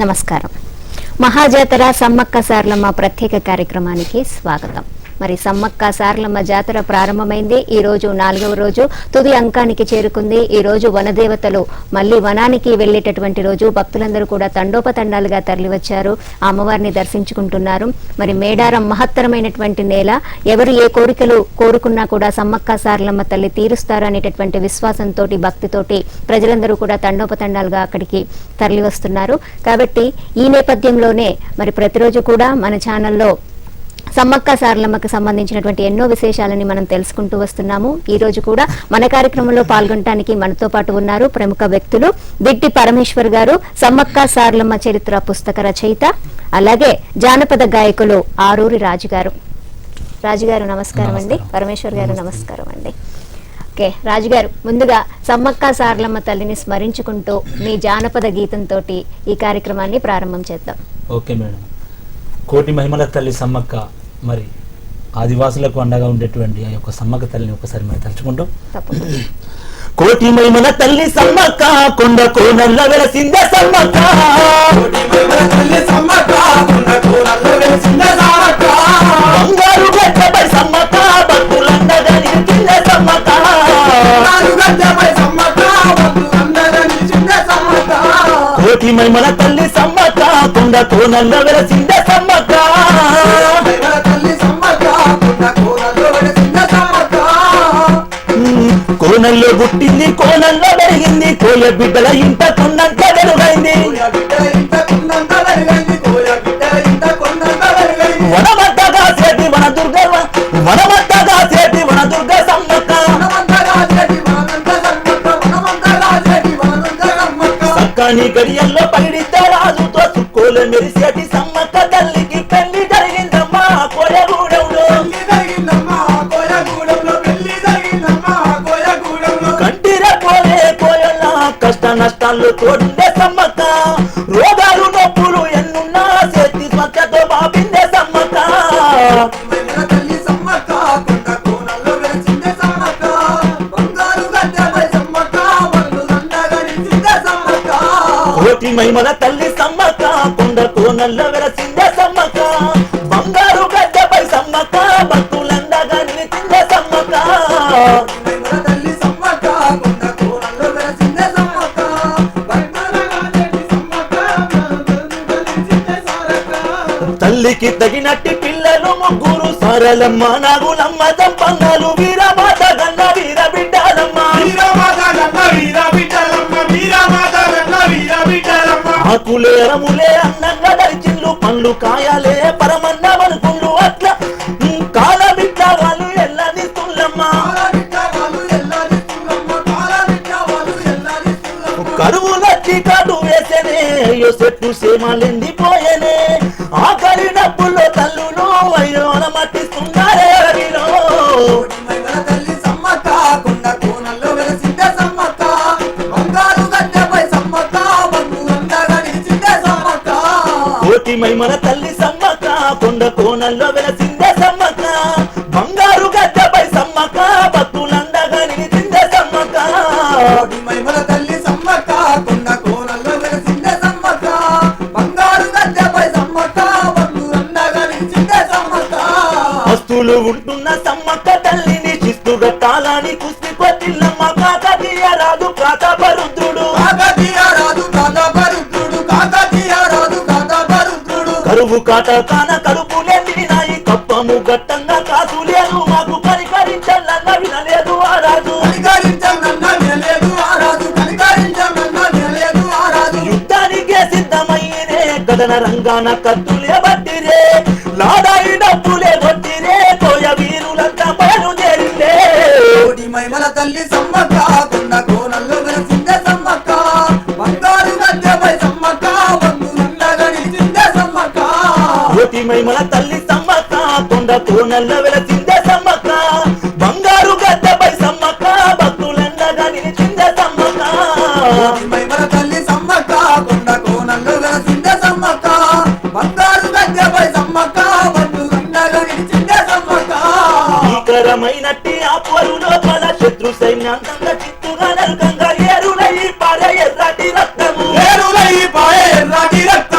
నమస్కారం. మహాజాతర సమ్మక్క సారలమ్మ ప్రత్యేక కార్యక్రమానికి స్వాగతం. మరి సమ్మక్క సారలమ్మ జాతర ప్రారంభమైంది. ఈ రోజు 4వ రోజు తుది అంకానికి చేరుకుంది. ఈ రోజు వనదేవతలు మళ్లీ వనానికి వెళ్లేటటువంటి రోజు. భక్తులందరూ కూడా తండోపతండాలుగా తరలివచ్చారు, అమ్మవారిని దర్శించుకుంటున్నారు. మరి మేడారం మహత్తరమైనటువంటి నేల, ఎవరు ఏ కోరికలు కోరుకున్నా కూడా సమ్మక్క సారలమ్మ తల్లి తీరుస్తారు అనేటటువంటి విశ్వాసంతో భక్తితోటి ప్రజలందరూ కూడా తండోపతండాలుగా అక్కడికి తరలి వస్తున్నారు. కాబట్టి ఈ నేపథ్యంలోనే మరి ప్రతిరోజు కూడా మన ఛానల్లో సమ్మక్క సారలమ్మకు సంబంధించినటువంటి ఎన్నో విశేషాలని మనం తెలుసుకుంటూ వస్తున్నాము. ఈ రోజు కూడా మన కార్యక్రమంలో పాల్గొనడానికి మనతో పాటు ఉన్నారు ప్రముఖ వ్యక్తులు. దిట్టి పరమేశ్వర్ గారు, సమ్మక్క సారలమ్మ చరిత్ర పుస్తక రచయిత, అలాగే జానపద గాయకులు ఆరూరి రాజుగారు. రాజుగారు నమస్కారం అండి. పరమేశ్వర్ గారు నమస్కారం అండి. ఓకే రాజుగారు, ముందుగా సమ్మక్క సారలమ్మ తల్లిని స్మరించుకుంటూ మీ జానపద గీతంతో ఈ కార్యక్రమాన్ని ప్రారంభం చేద్దాం. Okay madam. కోటి మహిమల తల్లి సమ్మక్క, మరి ఆదివాసులకు అండగా ఉండేటువంటి ఆ యొక్క సమ్మక్క తల్లిని ఒకసారి మనం తలుచుకుంటాం. కోటి మహిమల తల్లి సమ్మక్క, కొండ కోనల్ల వెలసిందే సమ్మక్క. బంగారు గడ్డపై సమ్మక్క, భక్తులందగా నిలిచిందే సమ్మక్క. కోటి మహిమల తల్లి సమ్మక్క, కొండ కోనల్ల వెలసిందే సమ్మక్క. కోనల్లో పుట్టింది, కోనల్లో పెరిగింది, కోయ బిడ్డల ఇంట కొండంత వెలుగైంది. వనమద్దగా చేతి వన దుర్గ, వనమద్దగా చేతి వన దుర్గ సమ్మక్క. సక్కని గడియల్లో పగిడితే రాజుతో చుక్కోలు మెరిసేటి సమ్మక్క తల్లికి పెళ్లి జరిగిందమ్మా కోయగూడెంలో. కష్ట నష్టాలు తోడిందే సమ్మక్క, రోగాలు నొప్పులు ఎన్నున్నా చేతి స్వచ్ఛతో బాపిందే సమ్మక్క. కోటి మహిమల తల్లి సమ్మక్క, కొండ కోనల్లో వెలసిందే సమ్మక్క. బంగారు గడ్డపై సమ్మక్క, భక్తులందగా నిలిచిందే సమ్మక్క. తల్లికి తగినట్టి పిల్లలు ముగ్గురు, సారలమ్మ నాగులమ్మ దంపంగాలు, వీరమాత గన్న వీర బిడ్డాలమ్మ. ఆకులే అరములే అందంగా దరిచిన్లు, పండ్లు కాయాలే పరమన్నమనుకుండ్లు, అట్లా కాలమిట్ల వాళ్ళు ఎల్లనిస్తుల్లమ్మ. కరువులొచ్చి కాటు వేసేనే, అయ్యో చెట్టు సేమాలెందిపోయేనే. ఆకలి డబ్బుల్లో తల్లులు అయ్యో అనమట్టిస్తున్నారే అడవిలో. కోటి మహిమల తల్లి సమ్మక్క, కొండ కోనల్లో వెలసిందే సమ్మక్క. బంగారు గడ్డపై సమ్మక్క, భక్తులందగా నిలిచిందే సమ్మక్క. వస్తువులు ఉంటున్న సమ్మక్క తల్లిని శిస్తుగా తాళాని కుస్తీ కొట్టిల్లమ్మ. కాకతీయ రాదు ప్రతాపరుద్రుడు, కరువు కాటకాన కడుపులేనాయి, కప్పము గట్టంగా కాసులేను, మాకు కనికరించన్న వినలేదు ఆ రాజు. యుద్ధానికే సిద్ధమయ్యేనే, గదన రంగాన కత్తులే బట్టిరే, లాడాయి డబ్బులే కొట్టిరే, కోయ వీరులంతా బయలుదేరిందే. మహిమల తల్లి సమ్మక్క, కొండ కోనల్లో వెలసిందే సమ్మక్క. బంగారు గడ్డపై సమ్మక్క, బంధువులందగా నిలిచిందే సమ్మక్క. కోటి మహిమల తల్లి సమ్మక్క, కొండ కోనల్లో వెలసిందే సమ్మక్క. బంగారు గడ్డపై సమ్మక్క, భక్తులందగా నిలిచిందే సమ్మక్క. మహిమల తల్లి సమ్మక్క, కొండ కోనల్లో వెలసిందే సమ్మక్క. బంగారు గడ్డపై సమ్మక్క, బంధువులందగా నిలిచిందే సమ్మక్క. భీకరమైనట్టి ఆపరు లోపల శత్రు సైన్యాంతంగా చిత్తుగా నరకంగా ఏరులై పారే ఎర్రటి రక్తము, ఏరులై పారే ఎర్రటి రక్తము.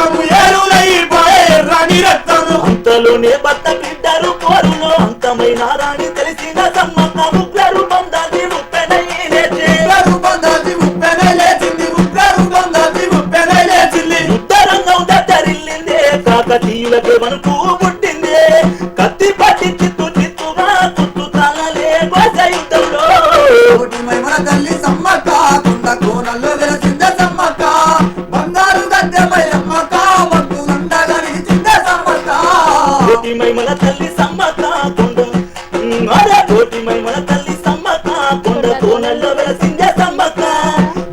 కాకతీయులకే వణుకు పుట్టింది కత్తి పట్టి చిత్తు చిత్తుగా తుత్తు తాళలే గోస యుద్ధంలో కోటి మహిమల తల్లి సమ్మక్క కొండ కోనల్లో వెలసిందే సమ్మక్క బంగారు గద్దెపై అమ్మక్క భక్తులండగా నిలిచిందే సమ్మక్క కోటి మహిమల తల్లి సమ్మక్క కొండ కోటి మహిమల తల్లి సమ్మక్క కొండ కోనల్లో వెలసిందే సమ్మక్క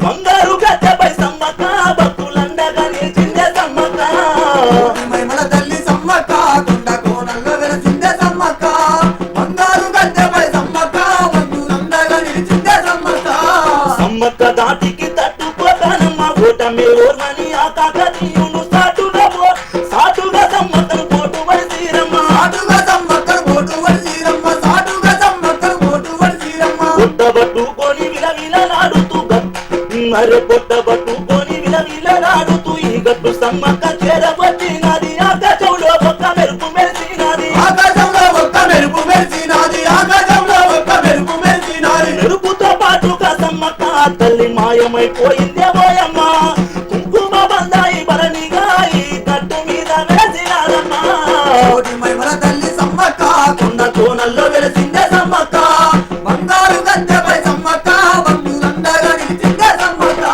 బంగారు గద్దెపై సమ్మక్క భక్తులండగా నిలిచిందే సమ్మక్క కోటి మహిమల తల్లి సమ్మక్క కొండ కోనల్లో వెలసిందే సమ్మక్క బంగారు గద్దెపై సమ్మక్క భక్తులండగా నిలిచిందే సమ్మక్క సమ్మక్క దాటికి తట్టుకోతానమ్మ ఓటమి ఓర్మని ఆ కాకతీయులు సాటుగా సమ్మక్కను పోటు వడిసిరమ్మ సాటుగా సమ్మక్కను పోటు వడిసిరమ్మ సాటుగా సమ్మక్కను పోటు వడిసిరమ్మ పొట్టబట్టుకొని విలవిలలాడుతూ మరే పొట్టబట్టుకొని విలవిలలాడుతూ ఈ గట్టు సమ్మక్క చేరవచ్చినది ఆకాశంలో ఒక్క మెరుపు మెరిసినది ఆకాశంలో ఒక్క మెరుపు మెరిసినది ఆకాశంలో ఒక్క మెరుపు మెరిసినది మెరుపుతో పాటుగా సమ్మక్క తల్లి మాయమైపోయిందే ఓయమ్మ కుంకుమ బందాయి బలనిగా ఈ గట్టు మీద వెలసినారమ్మా కోటి మహిమల తల్లి సమ్మక్క కొండ కోనల్లో వెలసిందే సమ్మక్క బంగారు గద్దెపై సమ్మక్క భక్తులండగా నిలిచిందే సమ్మక్క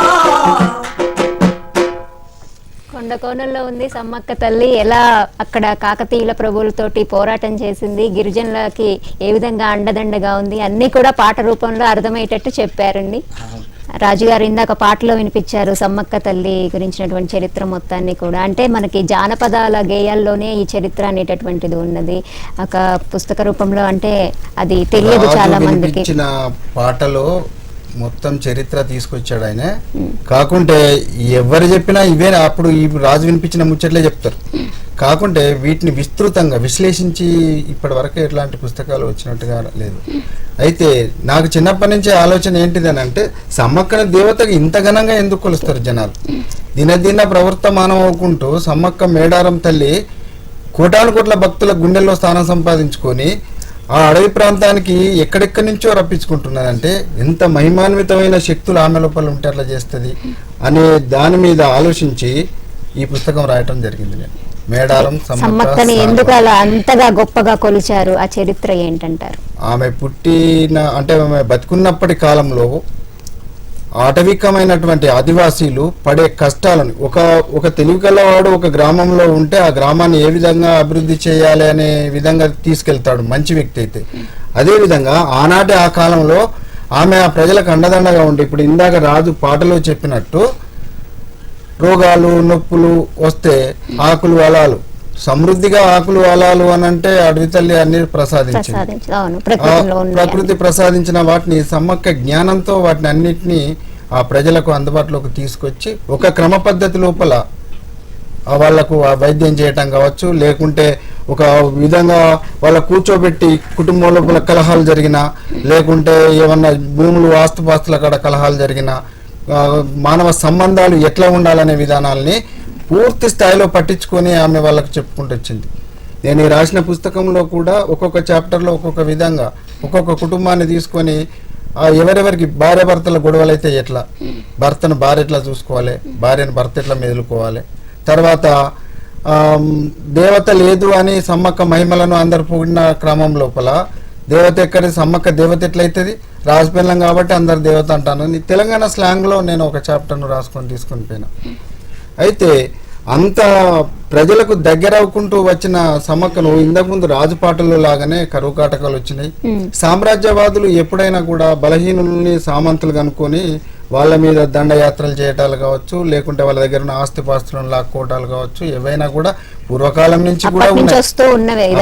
కొండ కోణంలో ఉంది సమ్మక్క తల్లి ఎలా అక్కడ కాకతీయుల ప్రభువులతోటి పోరాటం చేసింది, గిరిజనులకి ఏ విధంగా అండదండగా ఉంది అన్ని కూడా పాట రూపంలో అర్థమయ్యేటట్టు చెప్పారండి. రాజుగారు ఇందాక పాటలో వినిపించారు సమ్మక్క తల్లి గురించినటువంటి చరిత్ర మొత్తాన్ని కూడా. అంటే మనకి జానపదాల గేయాల్లోనే ఈ చరిత్ర అనేటటువంటిది ఉన్నది, ఒక పుస్తక రూపంలో అంటే అది తెలియదు చాలా మందికి. పాటలో మొత్తం చరిత్ర తీసుకొచ్చాడు ఆయన. కాకుంటే ఎవరు చెప్పినా ఇవే అప్పుడు ఈ రాజు వినిపించిన ముచ్చట్లే చెప్తారు. కాకుంటే వీటిని విస్తృతంగా విశ్లేషించి ఇప్పటి వరకు ఎట్లాంటి పుస్తకాలు వచ్చినట్టుగా లేదు. అయితే నాకు చిన్నప్పటి నుంచి ఆలోచన ఏంటిదని అంటే సమ్మక్కన దేవతకు ఇంత ఘనంగా ఎందుకు కొలుస్తారు జనాలు? దినదిన ప్రవర్తమానం అవుకుంటూ సమ్మక్క మేడారం తల్లి కోటాను కోట్ల భక్తుల గుండెల్లో స్థానం సంపాదించుకొని ఆ అడవి ప్రాంతానికి ఎక్కడెక్కడి నుంచో రప్పించుకుంటున్నదంటే ఎంత మహిమాన్వితమైన శక్తులు ఆమె లోపల ఉంటే అట్లా చేస్తుంది అనే దాని మీద ఆలోచించి ఈ పుస్తకం రాయటం జరిగింది. నేను మేడారం సమ్మక్కని ఎందుకు అలా అంతగా గొప్పగా కొలిచారు, ఆ చరిత్ర ఏంటంటారు? ఆమె పుట్టిన అంటే ఆమె బతుకున్నప్పటి కాలంలో ఆటవికమైనటువంటి ఆదివాసీలు పడే కష్టాలను ఒక తెలివికల్లవాడు ఒక గ్రామంలో ఉంటే ఆ గ్రామాన్ని ఏ విధంగా అభివృద్ధి చేయాలి అనే విధంగా తీసుకెళ్తాడు మంచి వ్యక్తి అయితే. అదేవిధంగా ఆనాటి ఆ కాలంలో ఆమె ఆ ప్రజలకు అండదండగా ఉండి ఇప్పుడు ఇందాక రాజు పాటలో చెప్పినట్టు రోగాలు నొప్పులు వస్తే ఆకులు అలాలు సమృద్ధిగా ఆకులు అలాలు అని అంటే అడవి తల్లి అన్ని ప్రసాదించింది. ప్రకృతి ప్రసాదించిన వాటిని సమ్మక్క జ్ఞానంతో వాటిని అన్నిటినీ ఆ ప్రజలకు అందుబాటులోకి తీసుకొచ్చి ఒక క్రమ పద్ధతి లోపల వాళ్లకు వైద్యం చేయటం కావచ్చు, లేకుంటే ఒక విధంగా వాళ్ళ కూర్చోబెట్టి కుటుంబం లోపల కలహాలు జరిగినా, లేకుంటే ఏమన్నా భూములు ఆస్తుపాస్తుల కాడ కలహాలు జరిగినా, మానవ సంబంధాలు ఎట్లా ఉండాలనే విధానాలని పూర్తి స్థాయిలో పట్టించుకొని ఆమె వాళ్ళకు చెప్పుకుంటూ వచ్చింది. నేను ఈ రాసిన పుస్తకంలో కూడా ఒక్కొక్క చాప్టర్లో ఒక్కొక్క విధంగా ఒక్కొక్క కుటుంబాన్ని తీసుకొని ఎవరెవరికి భార్య భర్తల గొడవలు అయితే ఎట్లా, భర్తను భార్య ఎట్లా చూసుకోవాలి, భార్యను భర్త ఎట్లా మెదులుకోవాలి, తర్వాత దేవత లేదు అని సమ్మక్క మహిమలను అందరు పొగిడిన క్రమం లోపల దేవత ఎక్కడ సమ్మక్క దేవత ఎట్లయితుంది, రాజపిల్లం కాబట్టి అందరు దేవత అంటాను. తెలంగాణ స్లాంగ్లో నేను ఒక చాప్టర్ను రాసుకొని తీసుకొని పోయినా. అయితే అంత ప్రజలకు దగ్గర అవ్వకుంటూ వచ్చిన సమ్మక్కను ఇంతకుముందు రాజుపాటల్లో లాగానే కరువు కాటకాలు వచ్చినాయి. సామ్రాజ్యవాదులు ఎప్పుడైనా కూడా బలహీనుల్ని సామంతులు కనుక్కొని వాళ్ళ మీద దండయాత్రలు చేయటాలు కావచ్చు, లేకుంటే వాళ్ళ దగ్గర ఉన్న ఆస్తిపాస్తులను లాక్కోవటాలు కావచ్చు, ఏవైనా కూడా పూర్వకాలం నుంచి కూడా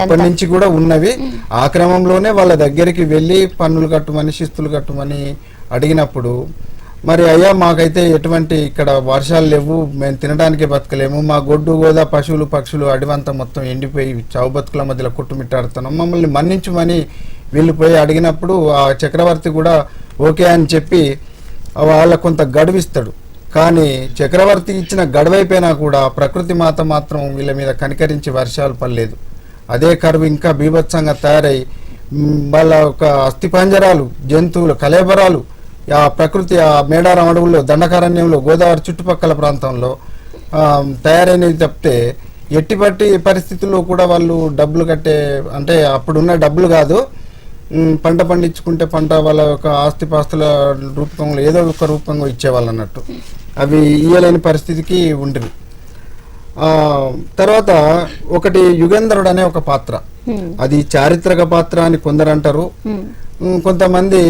అప్పటి నుంచి కూడా ఉన్నవి. ఆ క్రమంలోనే వాళ్ళ దగ్గరికి వెళ్ళి పన్నులు కట్టమని శిస్తులు కట్టమని అడిగినప్పుడు మరి అయ్యా మాకైతే ఎటువంటి ఇక్కడ వర్షాలు లేవు, మేము తినడానికి బతకలేము, మా గొడ్డు గోదా పశువులు పక్షులు అడివంతా మొత్తం ఎండిపోయి చావు బతుకుల మధ్యలో కొట్టుమిట్టాడుతున్నాం, మమ్మల్ని మన్నించమని వీళ్ళు పోయి అడిగినప్పుడు ఆ చక్రవర్తి కూడా ఓకే అని చెప్పి వాళ్ళకు కొంత గడువిస్తాడు. కానీ చక్రవర్తి ఇచ్చిన గడువైపోయినా కూడా ప్రకృతి మాత మాత్రం వీళ్ళ మీద కనికరించి వర్షాలు పడలేదు. అదే కరువు ఇంకా బీభత్సంగా తయారై వాళ్ళ ఒక అస్థిపంజరాలు జంతువులు కలేబరాలు ఆ ప్రకృతి ఆ మేడారం అడవుల్లో దండకారణ్యంలో గోదావరి చుట్టుపక్కల ప్రాంతంలో తయారైనవి తప్పితే ఎట్టి పరిస్థితుల్లో కూడా వాళ్ళు డబ్బులు కట్టే, అంటే అప్పుడున్న డబ్బులు కాదు, పంట పండించుకుంటే పంట వాళ్ళ యొక్క ఆస్తిపాస్తుల రూపంలో ఏదో ఒక రూపంగా ఇచ్చేవాళ్ళు అన్నట్టు, అవి ఇయ్యలేని పరిస్థితికి ఉండేవి. తర్వాత ఒకటి యుగేంద్రుడు అనే ఒక పాత్ర, అది చారిత్రక పాత్ర అని కొందరు అంటారు, కొంతమంది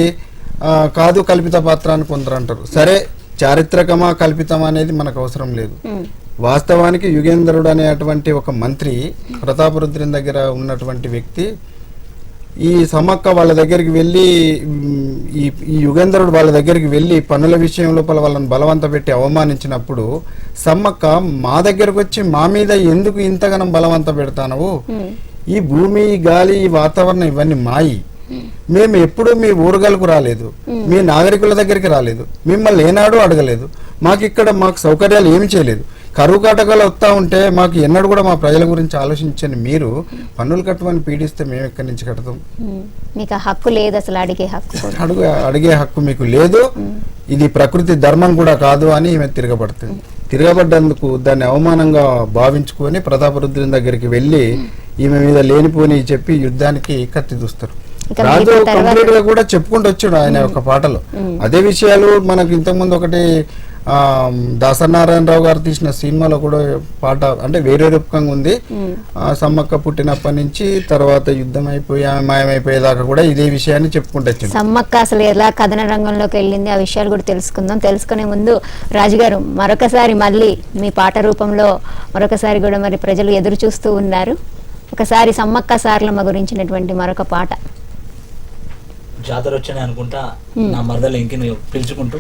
కాదు కల్పిత పాత్ర అని కొందరు అంటారు. సరే, చారిత్రకమా కల్పితమా అనేది మనకు అవసరం లేదు. వాస్తవానికి యుగేంద్రుడు అనేటువంటి ఒక మంత్రి, ప్రతాపరుద్రుని దగ్గర ఉన్నటువంటి వ్యక్తి, ఈ సమ్మక్క వాళ్ళ దగ్గరికి వెళ్ళి, ఈ యుగేంద్రుడు వాళ్ళ దగ్గరికి వెళ్ళి పన్నుల విషయం లోపల వాళ్ళని బలవంత పెట్టి అవమానించినప్పుడు, సమ్మక్క మా దగ్గరకు వచ్చి మా మీద ఎందుకు ఇంతగానం బలవంత పెడతానవు, ఈ భూమి, గాలి, ఈ వాతావరణం ఇవన్నీ మాయి, మేము ఎప్పుడు మీ ఊరుగలకు రాలేదు, మీ నాగరికుల దగ్గరికి రాలేదు, మిమ్మల్ని ఏనాడు అడగలేదు, మాకు సౌకర్యాలు ఏమి చేయలేదు, కరువు కాటకాలు వస్తూ ఉంటే మాకు ఎన్నడూ కూడా మా ప్రజల గురించి ఆలోచించని మీరు పన్నులు కట్టమని పీడిస్తే మేము ఎక్కడి నుంచి కడతాం? మీకు హక్కు లేదు, అసలు అడిగే హక్కు మీకు లేదు, ఇది ప్రకృతి ధర్మం కూడా కాదు అని ఈమె తిరగబడుతుంది. తిరగబడ్డందుకు దాన్ని అవమానంగా భావించుకొని ప్రతాపరుద్రుని దగ్గరికి వెళ్ళి ఈమె మీద లేనిపోని చెప్పి యుద్ధానికి కత్తి దూస్తారు. రాజు కంప్లీట్ గా కూడా చెప్పుకుంటూ వచ్చాడు ఆయన ఒక పాటలో. అదే విషయాలు మనకు ఇంతకుముందు ఒకటి దాసనారాయణరావు గారు తీసిన సినిమాలో కూడా పాట, అంటే వేరే రూపకంగా ఉంది. సమ్మక్క పుట్టినప్పటి నుంచి తర్వాత యుద్ధం అయిపోయి మాయమైపోయేదాకా కూడా ఇదే విషయాన్ని చెప్పుకుంటూ వచ్చింది. సమ్మక్క అసలు ఎలా కథన రంగంలోకి వెళ్ళింది, ఆ విషయాలు కూడా తెలుసుకుందాం. తెలుసుకునే ముందు రాజుగారు మరొకసారి మళ్ళీ మీ పాట రూపంలో మరొకసారి కూడా మరి ప్రజలు ఎదురు చూస్తూ ఉన్నారు, ఒకసారి సమ్మక్క సారలమ్మ గురించినటువంటి మరొక పాట. జాతర వచ్చానే అనుకుంటా, నా మరదలు ఇంకి పిలుచుకుంటూ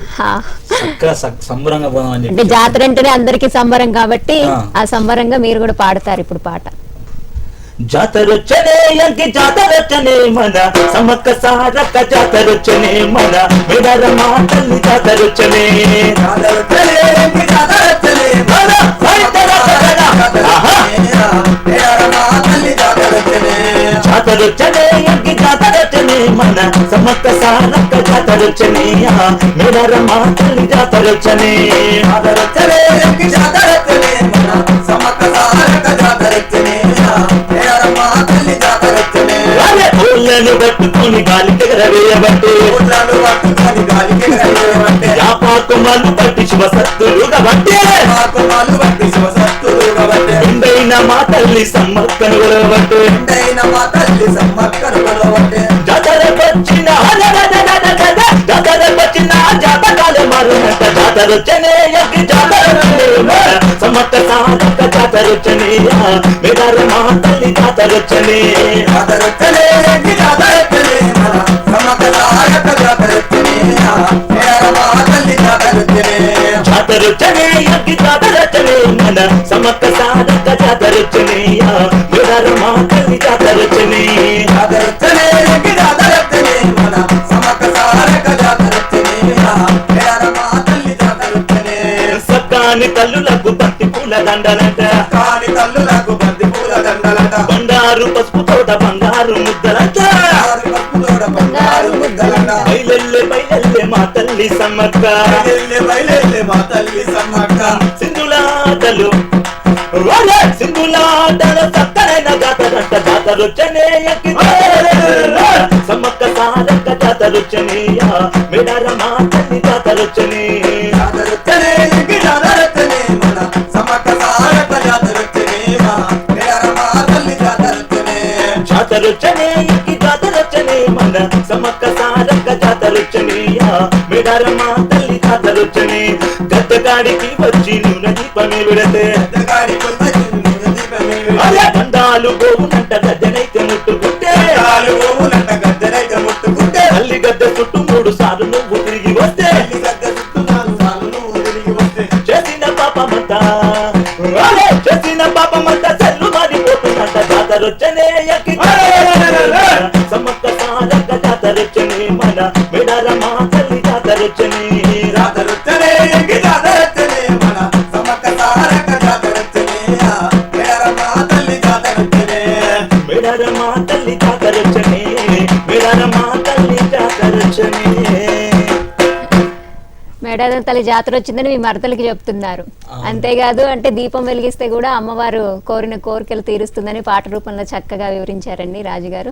సంబరంగా పోదామని చెప్పి. జాతర అంటేనే అందరికి సంబరం కాబట్టి ఆ సంబరంగా మీరు కూడా పాడతారు ఇప్పుడు పాట. జాతరొచ్చనే ఎంకి జాతరొచ్చనే మన సమ్మక్క సారక్క జాతరొచ్చనే మన మేడారమ్మ తల్లి జాతరొచ్చనే జాతరొచ్చనే ఎంకి జాతరొచ్చనే మన సమ్మక్క సారక్క జాతరొచ్చనే మేడారమ్మ తల్లి జాతరొచ్చనే జాతరొచ్చనే ఎంకి జాతరొచ్చనే మన సమ్మక్క సారక్క జాతరొచ్చనే ఊళ్ళను పట్టుకొని గాలికి ఎగరవేయబట్టే పాకుమాలు పట్టి శివసత్తులుగా బట్టే ఎండైన మా తల్లి సమ్మక్కను గొలవబట్టే జాతరకొచ్చిన జాతకాలే మారునంట జాతరొచ్చనే ఎంకి జాతరొచ్చనే సమ్మక్క సారక్క జాతరొచ్చనే మేడారమ్మ తల్లి జాతరొచ్చనే జాతరొచ్చనే ఎంకి జాతరొచ్చనే మన సమ్మక్క సారక్క జాతరొచ్చనే మేడారమ్మ తల్లి జాతరొచ్చనే జాతరొచ్చనే ఎంకి జాతరొచ్చనే మన సమ్మక్క సారక్క జాతరొచ్చనే మేడారమ్మ తల్లి జాతరొచ్చనే జాతరొచ్చనే ఎంకి జాతరొచ్చనే మన సమ్మక్క సారక్క జాతరొచ్చనే మేడారమ్మ తల్లి జాతరొచ్చనే సక్కాని తల్లులకు బంతి పూల దండలంట బండారు పసుపు తోట బంగారు ముద్దలంట బయలెల్లే మా తల్లి సమ్మక్క సింధులాటలు సక్కరైన జాతరంట జాతరొచ్చనే సమ్మక్క సారక్క జాతరొచ్చనే మేడారమ్మ తల్లి జాతరొచ్చనే జాతరొచ్చనే సమ్మక్క సారక్క జాతరొచ్చనే మేడారమ్మ తల్లి జాతరొచ్చనే జాతరొచ్చనే జాతరొచ్చనే మన సమ్మక్క సారక్క జాతరొచ్చనే మేడారమ్మ తల్లి జాతరొచ్చనే గద్దగాడికి వచ్చి నూనె దీపమే విడతే బండాలు గోవునంట గద్దెనైతే ముట్టుకుంటే తల్లి గద్దె చుట్టూ 3 సార్లు నువ్వు తిరిగి వస్తే చేసిన పాపమంతా చెల్లు మారిపోతుందంట జాతరొచ్చనే సమ్మక్క సారక్క జాతరొచ్చనే మన మేడారమ్మ తల్లి జాతరొచ్చనే జాతరొచ్చనే జాతరొచ్చనే మన సమ్మక్క సారక్క జాతరొచ్చనే మేడారమ్మ తల్లి జాతరొచ్చనే మేడారమ్మ తల్లి జాతరొచ్చనే మేడారమ్మ తల్లి జాతరొచ్చనే. మేడారం తల్లి జాతర వచ్చిందని మీ మరదలకి చెప్తున్నారు. అంతేకాదు అంటే దీపం వెలిగిస్తే కూడా అమ్మవారు కోరిన కోరికలు తీరుస్తుందని పాట రూపంలో చక్కగా వివరించారండి రాజుగారు.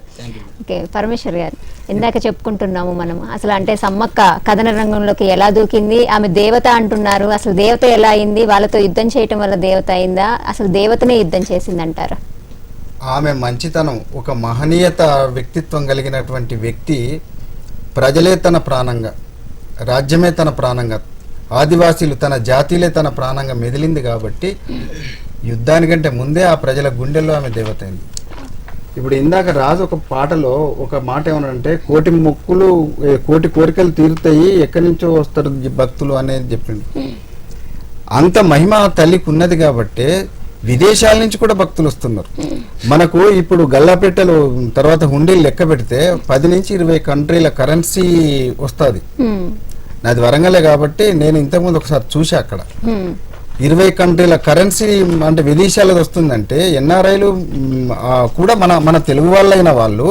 ఓకే, పరమేశ్వర్ గారు, ఇందాక చెప్పుకుంటున్నాము మనం అసలు అంటే సమ్మక్క కథన రంగంలోకి ఎలా దూకింది, ఆమె దేవత అంటున్నారు. అసలు దేవత ఎలా అయింది, వాళ్ళతో యుద్ధం చేయటం వల్ల దేవత అయిందా, అసలు దేవతనే యుద్ధం చేసిందంటారా? ఆమె మంచితనం, ఒక మహనీయత వ్యక్తిత్వం కలిగినటువంటి వ్యక్తి. ప్రజలే తన ప్రాణంగా, రాజ్యమే తన ప్రాణంగా, ఆదివాసీలు తన జాతీయులే తన ప్రాణంగా మెదిలింది కాబట్టి యుద్ధానికంటే ముందే ఆ ప్రజల గుండెల్లో ఆమె దేవత అయింది. ఇప్పుడు ఇందాక రాజు ఒక పాటలో ఒక మాట ఏమనంటే, కోటి మొక్కులు కోటి కోరికలు తీరుతాయి, ఎక్కడి నుంచో వస్తారు భక్తులు అనేది చెప్పింది. అంత మహిమ తల్లికి ఉన్నది కాబట్టి విదేశాల నుంచి కూడా భక్తులు వస్తున్నారు. మనకు ఇప్పుడు గల్లాపెట్టెలు తర్వాత హుండీలు లెక్క పెడితే 10 నుంచి 20 కంట్రీల కరెన్సీ వస్తుంది. నాది వరంగలే కాబట్టి నేను ఇంతకుముందు ఒకసారి చూసా, అక్కడ 20 కంట్రీల కరెన్సీ అంటే విదేశాలకు వస్తుందంటే ఎన్ఆర్ఐలు కూడా మన తెలుగు వాళ్ళైన వాళ్ళు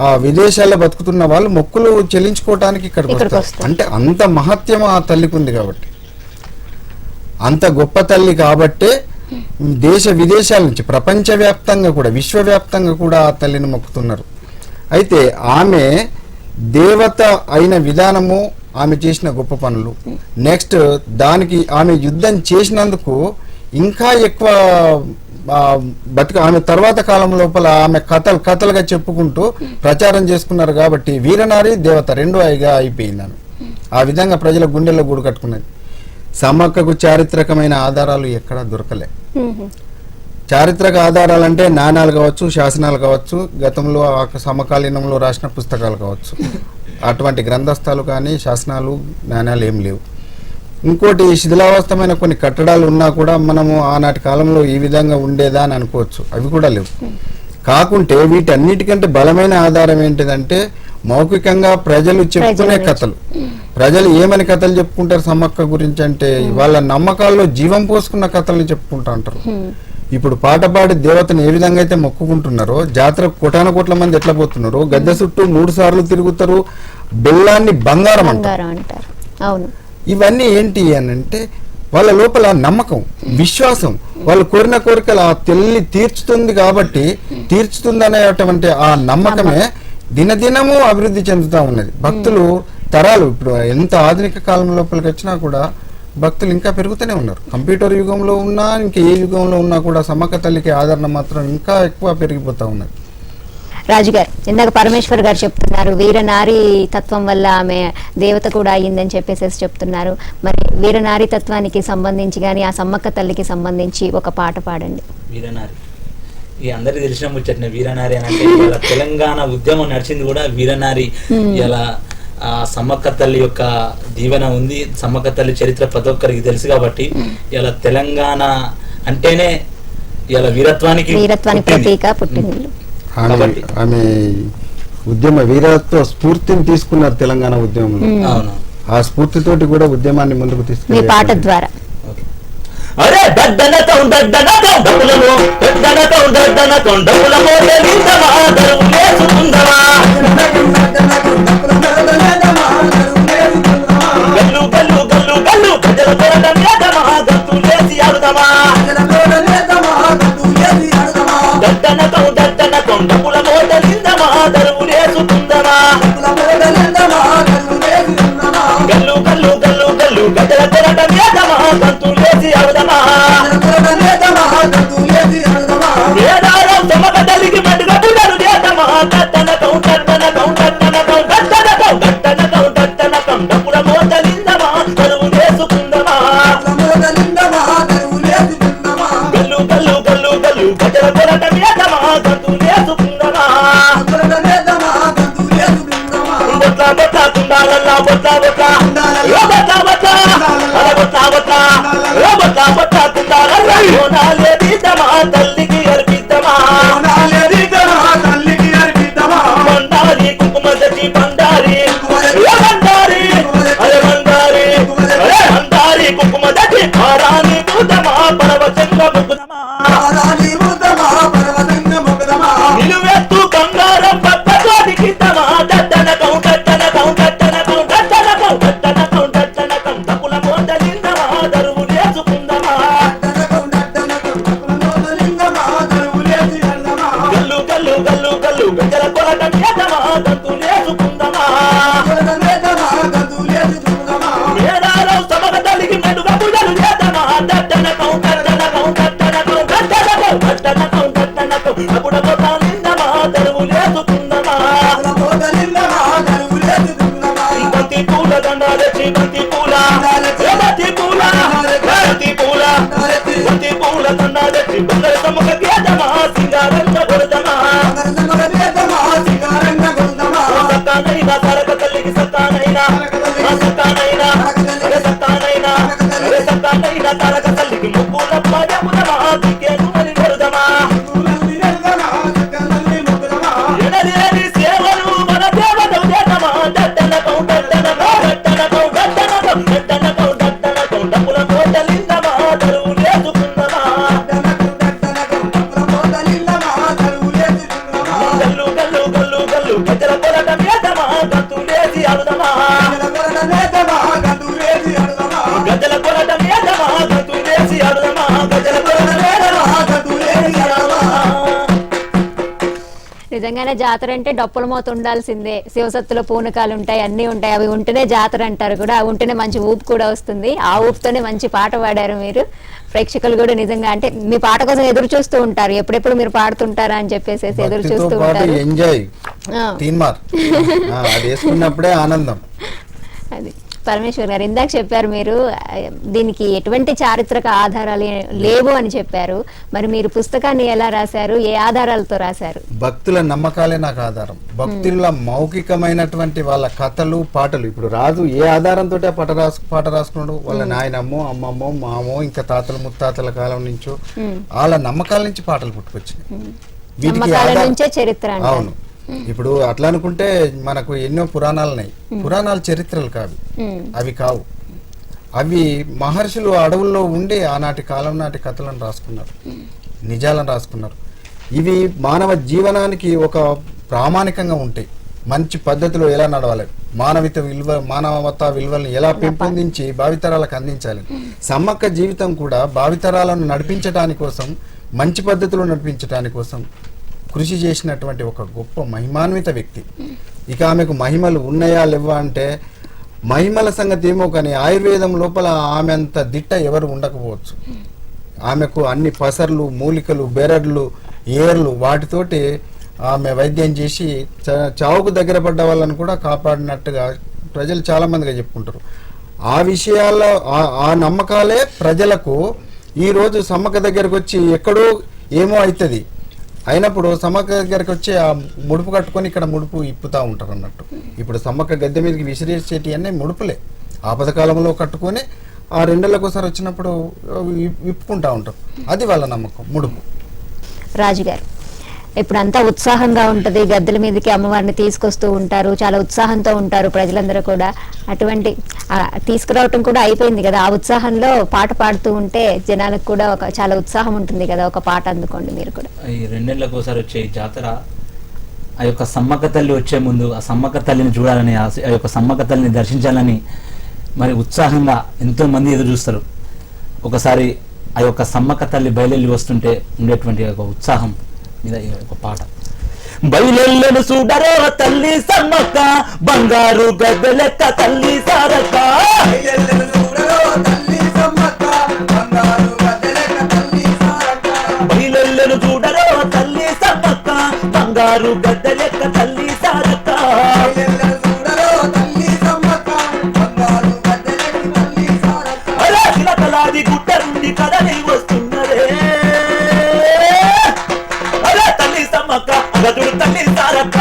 ఆ విదేశాల్లో బతుకుతున్న వాళ్ళు మొక్కులు చెల్లించుకోవటానికి ఇక్కడికి వస్తారు. అంటే అంత మహత్యం ఆ తల్లికి ఉంది కాబట్టి, అంత గొప్ప తల్లి కాబట్టే దేశ విదేశాల నుంచి ప్రపంచవ్యాప్తంగా కూడా విశ్వవ్యాప్తంగా కూడా ఆ తల్లిని మొక్కుతున్నారు. అయితే ఆమె దేవత అయిన విధానము, ఆమె చేసిన గొప్ప పనులు, నెక్స్ట్ దానికి ఆమె యుద్ధం చేసినందుకు ఇంకా ఎక్కువ ఆమె తర్వాత కాలం లోపల ఆమె కథలుగా చెప్పుకుంటూ ప్రచారం చేసుకున్నారు కాబట్టి వీరనారి దేవత రెండు అయిపోయింది ఆమె. ఆ విధంగా ప్రజల గుండెల్లో గూడు కట్టుకున్నది. సమ్మక్కకు చారిత్రకమైన ఆధారాలు ఎక్కడా దొరకలే. చారిత్రక ఆధారాలు అంటే నాణాలు కావచ్చు, శాసనాలు కావచ్చు, గతంలో సమకాలీనంలో రాసిన పుస్తకాలు కావచ్చు, అటువంటి గ్రంథస్థాలు కానీ శాసనాలు నాణ్యాలు ఏం లేవు. ఇంకోటి శిథిలావస్థమైన కొన్ని కట్టడాలు ఉన్నా కూడా మనము ఆనాటి కాలంలో ఈ విధంగా ఉండేదా అని అనుకోవచ్చు, అవి కూడా లేవు. కాకుంటే వీటన్నిటికంటే బలమైన ఆధారం ఏంటిదంటే మౌఖికంగా ప్రజలు చెప్పుకునే కథలు. ప్రజలు ఏమని కథలు చెప్పుకుంటారు సమ్మక్క గురించి అంటే వాళ్ళ నమ్మకాల్లో జీవం పోసుకున్న కథల్ని చెప్పుకుంటా ఉంటారు. ఇప్పుడు పాట పాడి దేవతను ఏ విధంగా అయితే మొక్కుకుంటున్నారో, జాతర కోటాన కోట్ల మంది ఎట్లా పోతున్నారో, గద్దె చుట్టూ 3 సార్లు తిరుగుతారు, బెల్లాన్ని బంగారం అంటారు. ఇవన్నీ ఏంటి అని అంటే వాళ్ళ లోపల నమ్మకం, విశ్వాసం. వాళ్ళు కోరిన కోరికలు ఆ తల్లి తీర్చుతుంది కాబట్టి తీర్చుతుంది అనేటువంటి ఆ నమ్మకమే దినదినము అభివృద్ధి చెందుతూ ఉన్నది. భక్తులు తరాలు ఇప్పుడు ఎంత ఆధునిక కాలం లోపలికి వచ్చినా కూడా భక్తులు ఇంకా పెరుగుతూనే ఉన్నారు. కంప్యూటర్ యుగంలో ఉన్నా ఇంకా ఏ యుగంలో ఉన్నా కూడా సమ్మక్క తల్లికి ఆదరణ మాత్రం ఇంకా ఎక్కువ పెరిగిపోతా ఉన్నది. రాజుగారు, ఇందాక పరమేశ్వర్ గారు చెప్తున్నారు వీరనారీ తత్వం వల్ల ఆమె దేవత కూడా అయ్యిందని చెప్పేసి చెప్తున్నారు. మరి వీరనారీ తత్వానికి సంబంధించి కానీ ఆ సమ్మక్క తల్లికి సంబంధించి ఒక పాట పాడండి. వీరనారి ఈ అందరికి తెలిసిన ముచ్చట్న వీరనారి అని అంటే ఇలా తెలంగాణ ఉద్యమం నడిచింది కూడా వీరనారి. ఇలా సమ్మక్క తల్లి యొక్క దీవెన ఉంది, సమ్మక్క తల్లి చరిత్ర ప్రతి ఒక్కరికి తెలుసు కాబట్టి ఇలా తెలంగాణ అంటేనే ఇలా వీరత్వానికి ప్రతీక పుట్టింది. ఆమె ఉద్యమ వీరత్వ స్ఫూర్తిని తీసుకున్నారు తెలంగాణ ఉద్యమంలో. ఆ స్ఫూర్తితోటి కూడా ఉద్యమాన్ని ముందుకు తీసుకున్నారు పాట ద్వారా. అరే దద్దనతో దద్దనతో డబ్బులను దద్దనతో దద్దనతో డబ్బులమో తెలిందమా దరువు లేసుకుందమా గల్లు గల్లు గల్లు గల్లు ప్రజల తోడ నేదమా గంతు లేసి ఆడుదమా దద్దనతో దద్దనతో డబ్బులమో తెలిందమా దరువు లేసుకుందమా గల్లు గల్లు గల్లు గల్లు ప్రజల తోడ నేదమా గంతు లేసి ఆడుదమా ఏడారం సమ్మక్క తల్లికి పండుగ పుట్టరు చేద్దామా దద్దనకం దద్దనకం దద్దనకం దద్దనకం దద్దనకం దద్దనకం డబ్బుల మోతలిందమా కరువు చేసుకుందమా గల్లు గల్లు గల్లు గల్లు గజల కొరట వేదమా గంతు చేసుకుందమా బొట్ల బొట్ల కుండాలల్లా బొట్ల బొట్ల బొట్ల బొట్ల అరే బొట్ల బొట్ల బొట్ల బొట్ల కుండాలల్లా కోనాలే తీద్దామా తల్లికి అర్పిద్దామా బండారి కుంకుమ తెచ్చి బండారి బండారి అరే బండారి అరే బండారి కుంకుమ తెచ్చి భారాన్ని పూద్దామా పరవశంగా మొక్కుదామా నిలువెత్తు బంగారం పట్టకోటికిద్దామా దద్దనకం దద్దనకం దద్దనకం దద్దనకం దద్దనకం దద్దనకం డబ్బుల దట్టనకం దట్టనకం అప్పుడు పోతాలిందమా దరువు లేదుకుందమా బంతి పూల దండాలెచ్చి బంతి పూల బంతి పూల బంతి పూల బంతి పూల దండాలెచ్చి బంగారు సముఖ గేదమా సింగారంగ కొడదమా సత్తానైనా సరక తల్లికి సత్తానైనా సత్తానైనా సత్తానైనా సత్తానైనా తారక తల్లికి ముక్కుల పదముదమా దిక్కేను అని కొడదమా ఎడలేని సేవలు మన దేవతవు చేతమా దట్టనకం దట్టనకం దట్టనకం దట్టనకం దట్టనకం దట్టనకం డబ్బుల కోటలిందమా దరువు లేదుకుందమా గల్లు గల్లు గల్లు గల్లు గజల కొరట మేదమా గంతులేసి అడుదమా గజల కొరట మేదమా గంతులేసి అడుదమా గజల కొరట మేదమా గంతులేసి అడుదమా. నిజంగానే జాతర అంటే డప్పుల మోత ఉండాల్సిందే. శివసత్తుల పూనకాలు ఉంటాయి, అన్ని ఉంటాయి. అవి ఉంటేనే జాతర అంటారు కూడా. అవి ఉంటేనే మంచి ఊపు కూడా వస్తుంది. ఆ ఊపుతోనే మంచి పాట పాడారు మీరు. ప్రేక్షకులు కూడా నిజంగా అంటే మీ పాట కోసం ఎదురు చూస్తూ ఉంటారు, ఎప్పుడెప్పుడు మీరు పాడుతుంటారా అని చెప్పేసి ఎదురు చూస్తూ ఉంటారు. ఎంజాయ్ తీన్మార్ అది వేసుకున్నప్పుడే ఆనందం. అది పరమేశ్వర్ గారు ఇందాక చెప్పారు మీరు దీనికి ఎటువంటి చారిత్రక ఆధారాలు లేవు అని చెప్పారు. మరి మీరు పుస్తకాన్ని ఎలా రాశారు, ఏ ఆధారాలతో రాశారు? భక్తుల నమ్మకాలే నాకు ఆధారం. భక్తుల మౌఖికమైనటువంటి వాళ్ళ కథలు పాటలు. ఇప్పుడు రాజు ఏ ఆధారంతో పాట రాసుకున్నాడు? వాళ్ళ నాయనమ్మో అమ్మమ్మో మామో ఇంకా తాతలు ముత్తాతల కాలం నుంచో వాళ్ళ నమ్మకాల నుంచి పాటలు పుట్టుకొచ్చినాయి. చరిత్ర. అవును. ఇప్పుడు అట్లా అనుకుంటే మనకు ఎన్నో పురాణాలు ఉన్నాయి. పురాణాలు చరిత్రలు కాదు, అవి కావు. అవి మహర్షులు అడవుల్లో ఉండి ఆనాటి కాలం నాటి కథలను రాసుకున్నారు, నిజాలను రాసుకున్నారు. ఇవి మానవ జీవనానికి ఒక ప్రామాణికంగా ఉంటాయి. మంచి పద్ధతిలో ఎలా నడవాలి, మానవతా విలువలను ఎలా పెంపొందించి భావితరాలకు అందించాలి. సమ్మక్క జీవితం కూడా భావితరాలను నడిపించడానికి కోసం, మంచి పద్ధతిలో నడిపించడానికి కోసం కృషి చేసినటువంటి ఒక గొప్ప మహిమాన్విత వ్యక్తి. ఇక ఆమెకు మహిమలు ఉన్నాయా లేవా అంటే మహిమల సంగతి ఏమో, కానీ ఆయుర్వేదం లోపల ఆమె అంత దిట్ట ఎవరు ఉండకపోవచ్చు. ఆమెకు అన్ని పసర్లు, మూలికలు, బెరడ్లు, ఏర్లు వాటితోటి ఆమె వైద్యం చేసి చావుకు దగ్గర పడ్డ వాళ్ళని కూడా కాపాడినట్టుగా ప్రజలు చాలా మందిగా చెప్పుకుంటారు. ఆ విషయాల్లో ఆ నమ్మకాలే ప్రజలకు ఈరోజు సమ్మక్క దగ్గరకు వచ్చి ఎక్కడో ఏమో అవుతుంది అయినప్పుడు సమ్మక్క దగ్గరికి వచ్చి ఆ ముడుపు కట్టుకొని ఇక్కడ ముడుపు ఇప్పుతా ఉంటారు అన్నట్టు. ఇప్పుడు సమ్మక్క గద్దె మీదకి విసిరేసేటి అన్నీ ముడుపులే. ఆపదకాలంలో కట్టుకొని ఆ 2 నెలలకు ఒకసారి వచ్చినప్పుడు విప్పుకుంటా ఉంటారు. అది వాళ్ళ నమ్మకం, ముడుపు. రాజుగారు, ఇప్పుడు అంతా ఉత్సాహంగా ఉంటది, గద్దెల మీదకి అమ్మవారిని తీసుకొస్తూ ఉంటారు, చాలా ఉత్సాహంతో ఉంటారు ప్రజలందరూ కూడా. అటువంటి తీసుకురావటం కూడా అయిపోయింది కదా, ఆ ఉత్సాహంలో పాట పాడుతూ ఉంటే జనాలకు కూడా ఒక చాలా ఉత్సాహం ఉంటుంది కదా. ఒక పాట అందుకోండి మీరు కూడా. ఈ 2 నెలలకు ఒకసారి వచ్చే జాతర, ఆ యొక్క సమ్మక్క తల్లి వచ్చే ముందు ఆ సమ్మక్క తల్లిని చూడాలని, ఆ యొక్క సమ్మక్క తల్లిని దర్శించాలని మరి ఉత్సాహంగా ఎంతో మంది ఎదురు చూస్తారు. ఒకసారి ఆ యొక్క సమ్మక్క తల్లి బయలుదేరి వస్తుంటే ఉండేటువంటి ఒక ఉత్సాహం మీద ఒక పాట. బయలెల్లను చూడరో తల్లి సమ్మక్క, బంగారు గద్దెలెక్క తల్లి సారక్క. బయలెల్లను చూడరో తల్లి సమ్మక్క, బంగారు గద్దెలెక్క తల్లి సారక్క. అలా చిలకలాది గుట్ట నుండి కదలి వస్తున్నదే అలా తల్లి సమ్మక్క, అగదుడు తల్లి సారక్క.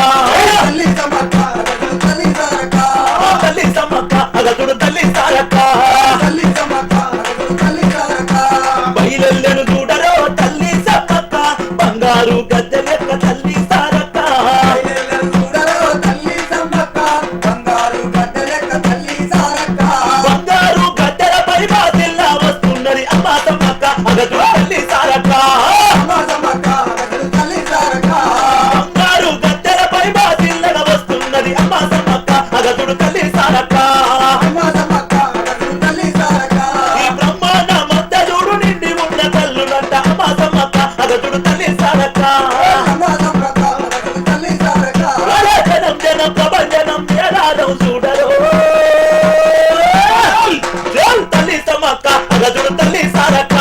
తల్లి సమ్మక్క, అగదుడు తల్లి సారక్క. బయలెల్లను చూడరో తల్లి సమ్మక్క, బంగారు గద్దెలెక్క తల్లి సారక్క. బంగారు గద్దెలపై బాతిల్లా వస్తున్నది అమ్మ సమ్మక్క, అగదుడు తల్లి సారక్క. బంగారు గద్దెలపై బాతిల్లగా వస్తున్నది అమ్మ సమ్మక్క, అగదుడు తల్లి సారక్క. ఈ బ్రహ్మాండ మద్దజుడు నిండి ఉన్న తల్లులంట అమ్మ సమ్మక్క, అగదుడు తల్లి సారక్క. జనం జనం ప్రభంజనం ఏడాదం చూడరు తల్లి సమ్మక్క, అగదుడు తల్లి సారక్క.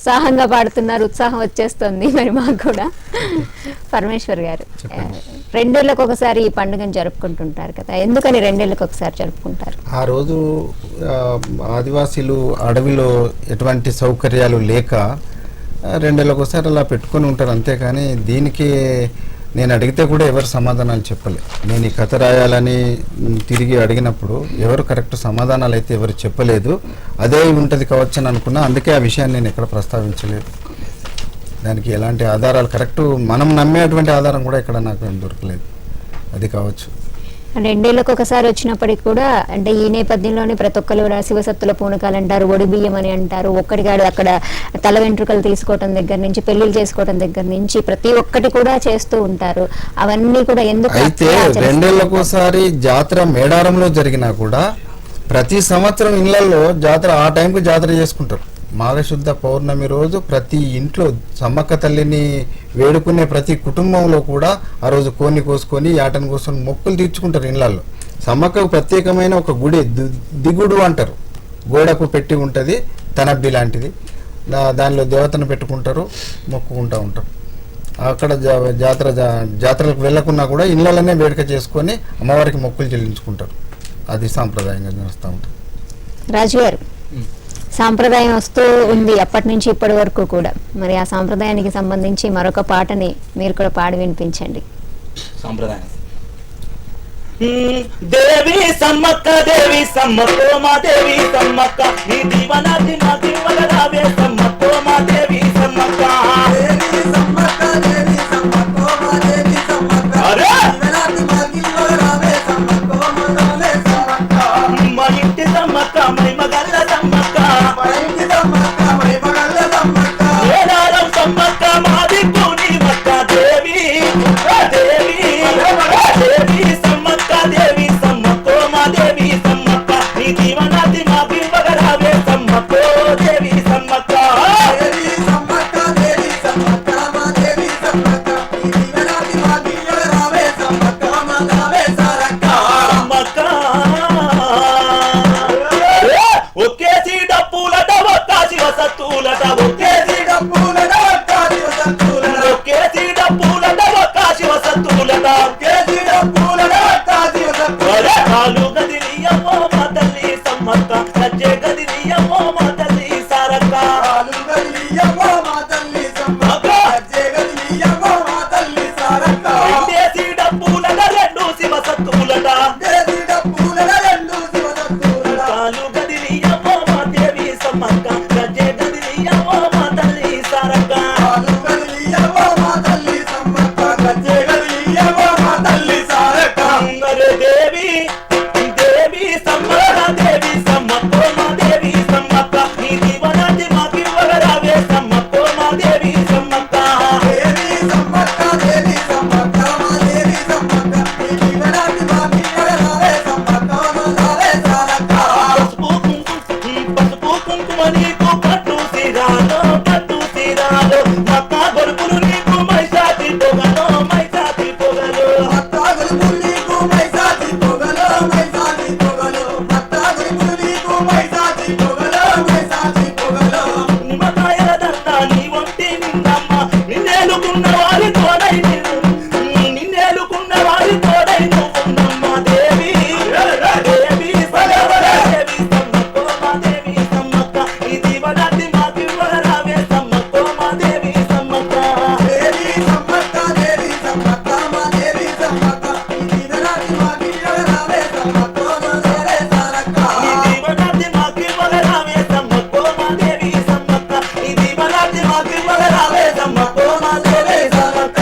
ఉత్సాహంగా పాడుతున్నారు, ఉత్సాహం వచ్చేస్తుంది మరి మాకు కూడా. పరమేశ్వర్ గారు, 2 ఏళ్లకు ఒకసారి ఈ పండుగను జరుపుకుంటుంటారు కదా, ఎందుకని 2 ఏళ్లకు ఒకసారి జరుపుకుంటారు? ఆ రోజు ఆదివాసీలు అడవిలో ఎటువంటి సౌకర్యాలు లేక 2 ఏళ్ళకి ఒకసారి అలా పెట్టుకొని ఉంటారు, అంతేకాని దీనికి నేను అడిగితే కూడా ఎవరు సమాధానాలు చెప్పలే. నేను ఈ కథ రాయాలని తిరిగి అడిగినప్పుడు ఎవరు కరెక్ట్ సమాధానాలు అయితే ఎవరు చెప్పలేదు. అదే ఉంటుంది కావచ్చు అని అనుకున్నా, అందుకే ఆ విషయాన్ని నేను ఎక్కడ ప్రస్తావించలేదు. దానికి ఎలాంటి ఆధారాలు కరెక్ట్ మనం నమ్మేటువంటి ఆధారం కూడా ఇక్కడ నాకు ఏం దొరకలేదు. అది కావచ్చు. 2 ఏళ్లకు ఒకసారి వచ్చినప్పటికి కూడా అంటే ఈ నేపథ్యంలోనే ప్రతి ఒక్కరు కూడా శివసత్తుల పూనకాలు అంటారు, ఒడి బియ్యం అని అంటారు, ఒక్కడిగాడు అక్కడ తల వెంట్రుకలు తీసుకోవడం దగ్గర నుంచి పెళ్లిళ్ళు చేసుకోవడం దగ్గర నుంచి ప్రతి ఒక్కటి కూడా చేస్తూ ఉంటారు. అవన్నీ కూడా ఎందుకు అయితే 2 ఏళ్లకు ఒకసారి జాతర మేడారంలో జరిగినా కూడా ప్రతి సంవత్సరం ఇళ్లలో జాతర ఆ టైంకు జాతర చేసుకుంటారు. మాఘశుద్ధ పౌర్ణమి రోజు ప్రతి ఇంట్లో సమ్మక్క తల్లిని వేడుకునే ప్రతి కుటుంబంలో కూడా ఆ రోజు కోన్ని కోసుకొని యాటను కోసుకొని మొక్కులు తీర్చుకుంటారు ఇళ్లలో. సమ్మక్కకు ప్రత్యేకమైన ఒక గుడి దిగుడు అంటారు, గోడకు పెట్టి ఉంటుంది, తనబ్బి లాంటిది, దానిలో దేవతను పెట్టుకుంటారు, మొక్కుకుంటూ ఉంటారు. అక్కడ జాతరలకు వెళ్ళకున్నా కూడా ఇళ్లలోనే వేడుక చేసుకొని అమ్మవారికి మొక్కులు చెల్లించుకుంటారు. అది సాంప్రదాయంగా చేస్తూ ఉంటారు. రాజు గారు, సాంప్రదాయం వస్తూ ఉంది అప్పటి నుంచి ఇప్పటి వరకు కూడా, మరి ఆ సాంప్రదాయానికి సంబంధించి మరొక పాటని మీరు కూడా పాడి వినిపించండి. సాంప్రదాయం. దేవి సమ్మక్క దేవి సమ్మక్కో మా దేవి సమ్మక్క, నీ దీవనాది మా దీవన రావే సమ్మక్కో మా దేవి సమ్మక్క. దేవి సమ్మక్క దేవి సమ్మక్కో మా దేవి సమ్మక్క, అరే! దీవనాది మా దీవన రావే సమ్మక్కో మా రావే సమ్మక్క. మా ఇంటి సమ్మక్క మైమగల్ల సమ్మక్క, మా ఇంటి సమ్మక్క మైమగల్ల సమ్మక్క, ఏడారం సమ్మక్క మాది కూని మక్క. దేవి దేవి దేవి సమ్మక్క దేవి సమ్మక్కో మా దేవి సమ్మక్క, నీ దీవనాది మా దీవన రావే సమ్మక్కో దేవి సమ్మక్క. దేవి సమ్మక్క దేవి సమ్మక్క మా దేవి సమ్మక్క, దీవనాది మా దీవన రావే సమ్మక్క మా రావే సరక్క. ఒకేసి డప్పులట ఒక్క శివసత్తులట, ఒకేసి డప్పులట ఒక్క శివసత్తులట, ఒకేసి డప్పులట ఒక్క శివసత్తులట, కేజీ డప్పులట ఒక్క శివసత్తులట. కాలు గదిలియమ్మో మా తల్లి సమ్మక్క, సజ్జే గదిలియమ్మో మా తల్లి సారక్క. కాలు గదిలియమ్మో మా తల్లి సమ్మక్క, సజ్జే గదిలియమ్మో మా తల్లి సారక్క. రెండేసి డప్పులట 2 శివసత్తులట, కేజీ డప్పులట 2 శివసత్తులట. కాలు గదిలియమ్మో మా దేవి సమ్మక్క, సజ్జే గదిలియమ్మో మా తల్లి సారక్క. కాలు గదిలియమ్మో మా తల్లి సమ్మక్క, సజ్జే గదిలియమ్మో మా తల్లి సారక్క. అందరు దేవి దేవి సమ్మక్క దేవి సమ్మక్కో మా దేవి సమ్మక్క, నీ దీవనాది మాకి వగరావే సమ్మక్కో మా దేవి సమ్మక్క. దేవి సమ్మక్క దేవి సమ్మక్క మా దేవి సమ్మక్క, ఈ దీవనాది మా దీవన రావే సమ్మక్క మా రావే సరక్క. పసుపు కుంకుమ నీకు పట్టు తీరాలో మక్క గొలుపులు నీకు మైసాతి పొగలో మైసాతి పొగలు. మత్తాగులు పుల్లీకు మైసాతి పొగలో మైసాతి పొగలో, మత్తాగులు పుల్లీకు మైసాతి పొగలో మైసాతి పొగలో. నిమ్మకాయల దండ నీ ఒంటి నిందమ్మ, నిన్నేలుకున్న వారి తోడై నిన్నేలుకున్న వారి తోడై నువ్వున్నమ్మ. దేవి దేవి దేవి సమ్మక్కో మా దేవి సమ్మక్క, ఈ దీవనాది మాకి వగరావే సమ్మక్కో మా దేవి సమ్మక్క. దేవి సమ్మక్క దేవి సమ్మక్క మా దేవి సమ్మక్క, ఈ దీవనాది మా దీవన రావే సమ్మక్క మా రావే సరక్క. ఈ దీవనాది మాకి వగరావే సమ్మక్కో మా దేవి సమ్మక్క, ఈ దీవనాది మాకి వగరావే సమ్మక్కో మా దేవి సమ్మక్క.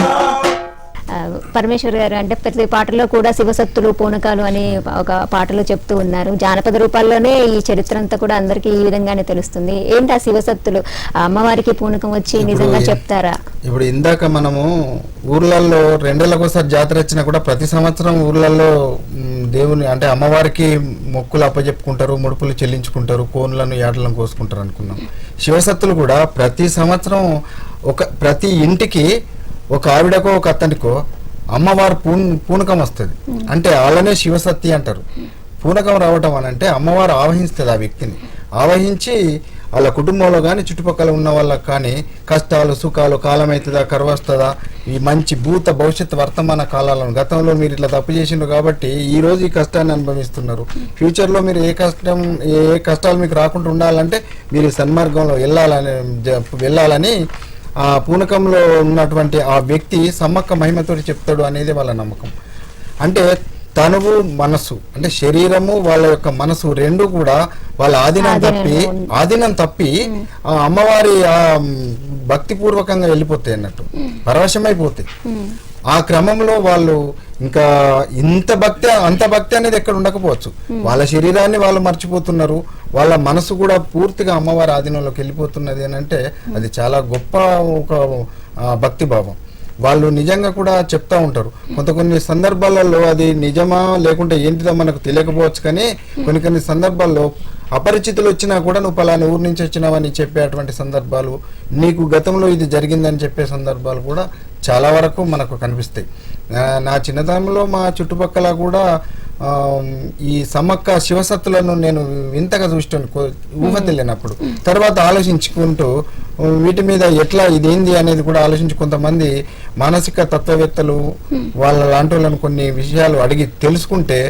పరమేశ్వర్ గారు, అంటే ప్రతి పాటలో కూడా శివసత్తులు పూనకాలు అని ఒక పాటలో చెప్తూ ఉన్నారు. జానపద రూపాల్లోనే ఈ చరిత్ర అంతా కూడా అందరికీ ఈ విధంగానే తెలుస్తుంది. ఏంటి ఆ శివసత్తులు? ఆ అమ్మవారికి పూనకం వచ్చి నిజంగా చెప్తారా? ఇప్పుడు ఇందాక మనము ఊర్లలో 2 ఏళ్ళకి ఒకసారి జాతర వచ్చినా కూడా ప్రతి సంవత్సరం ఊర్లలో దేవుని అంటే అమ్మవారికి మొక్కులు అప్పచెప్పుకుంటారు, ముడుపులు చెల్లించుకుంటారు, కోన్లను యాటలను కోసుకుంటారు అనుకున్నాం. శివసత్తులు కూడా ప్రతి సంవత్సరం ప్రతి ఇంటికి ఒక ఆవిడకో ఒక అత్తనికో అమ్మవారు పూనకం వస్తుంది. అంటే వాళ్ళనే శివసత్తి అంటారు. పూనకం రావటం అని అంటే అమ్మవారు ఆవహిస్తుంది ఆ వ్యక్తిని, ఆవహించి వాళ్ళ కుటుంబంలో కానీ చుట్టుపక్కల ఉన్న వాళ్ళకి కానీ కష్టాలు సుఖాలు కాలం అవుతుందా కరువస్తుందా ఈ మంచి భూత భవిష్యత్ వర్తమాన కాలాలను గతంలో మీరు ఇట్లా తప్పు చేసిండ్రు కాబట్టి ఈ రోజు ఈ కష్టాన్ని అనుభవిస్తున్నారు. ఫ్యూచర్లో మీరు ఏ కష్టాలు మీకు రాకుండా ఉండాలంటే మీరు సన్మార్గంలో వెళ్ళాలని ఆ పూనకంలో ఉన్నటువంటి ఆ వ్యక్తి సమ్మక్క మహిమతో చెప్తాడు అనేది వాళ్ళ నమ్మకం. అంటే తనువు మనసు అంటే శరీరము వాళ్ళ యొక్క మనసు రెండు కూడా వాళ్ళ ఆధీనం తప్పి ఆ అమ్మవారి ఆ భక్తిపూర్వకంగా వెళ్ళిపోతాయి అన్నట్టు, పరవశమైపోతాయి. ఆ క్రమంలో వాళ్ళు ఇంకా అంత భక్తి అనేది ఎక్కడ ఉండకపోవచ్చు. వాళ్ళ శరీరాన్ని వాళ్ళు మర్చిపోతున్నారు, వాళ్ళ మనసు కూడా పూర్తిగా అమ్మవారి ఆధీనంలోకి వెళ్ళిపోతున్నది అని అంటే అది చాలా గొప్ప ఒక భక్తి భావం. వాళ్ళు నిజంగా కూడా చెప్తా ఉంటారు. కొన్ని సందర్భాలలో అది నిజమా లేకుంటే ఏంటిదో మనకు తెలియకపోవచ్చు, కానీ కొన్ని సందర్భాల్లో అపరిచితులు వచ్చినా కూడా నువ్వు పలానా ఊరు నుంచి వచ్చినావని చెప్పేటువంటి సందర్భాలు, నీకు గతంలో ఇది జరిగిందని చెప్పే సందర్భాలు కూడా చాలా వరకు మనకు కనిపిస్తాయి. నా చిన్నతనంలో మా చుట్టుపక్కల కూడా ఈ సమ్మక్క శివసత్తులను నేను వింతగా చూస్తాను, ఊహ తెలియనప్పుడు. తర్వాత ఆలోచించుకుంటూ వీటి మీద ఎట్లా ఇదేంది అనేది కూడా ఆలోచించి కొంతమంది మానసిక తత్వవేత్తలు వాళ్ళ లాంటి వాళ్ళని కొన్ని విషయాలు అడిగి తెలుసుకుంటే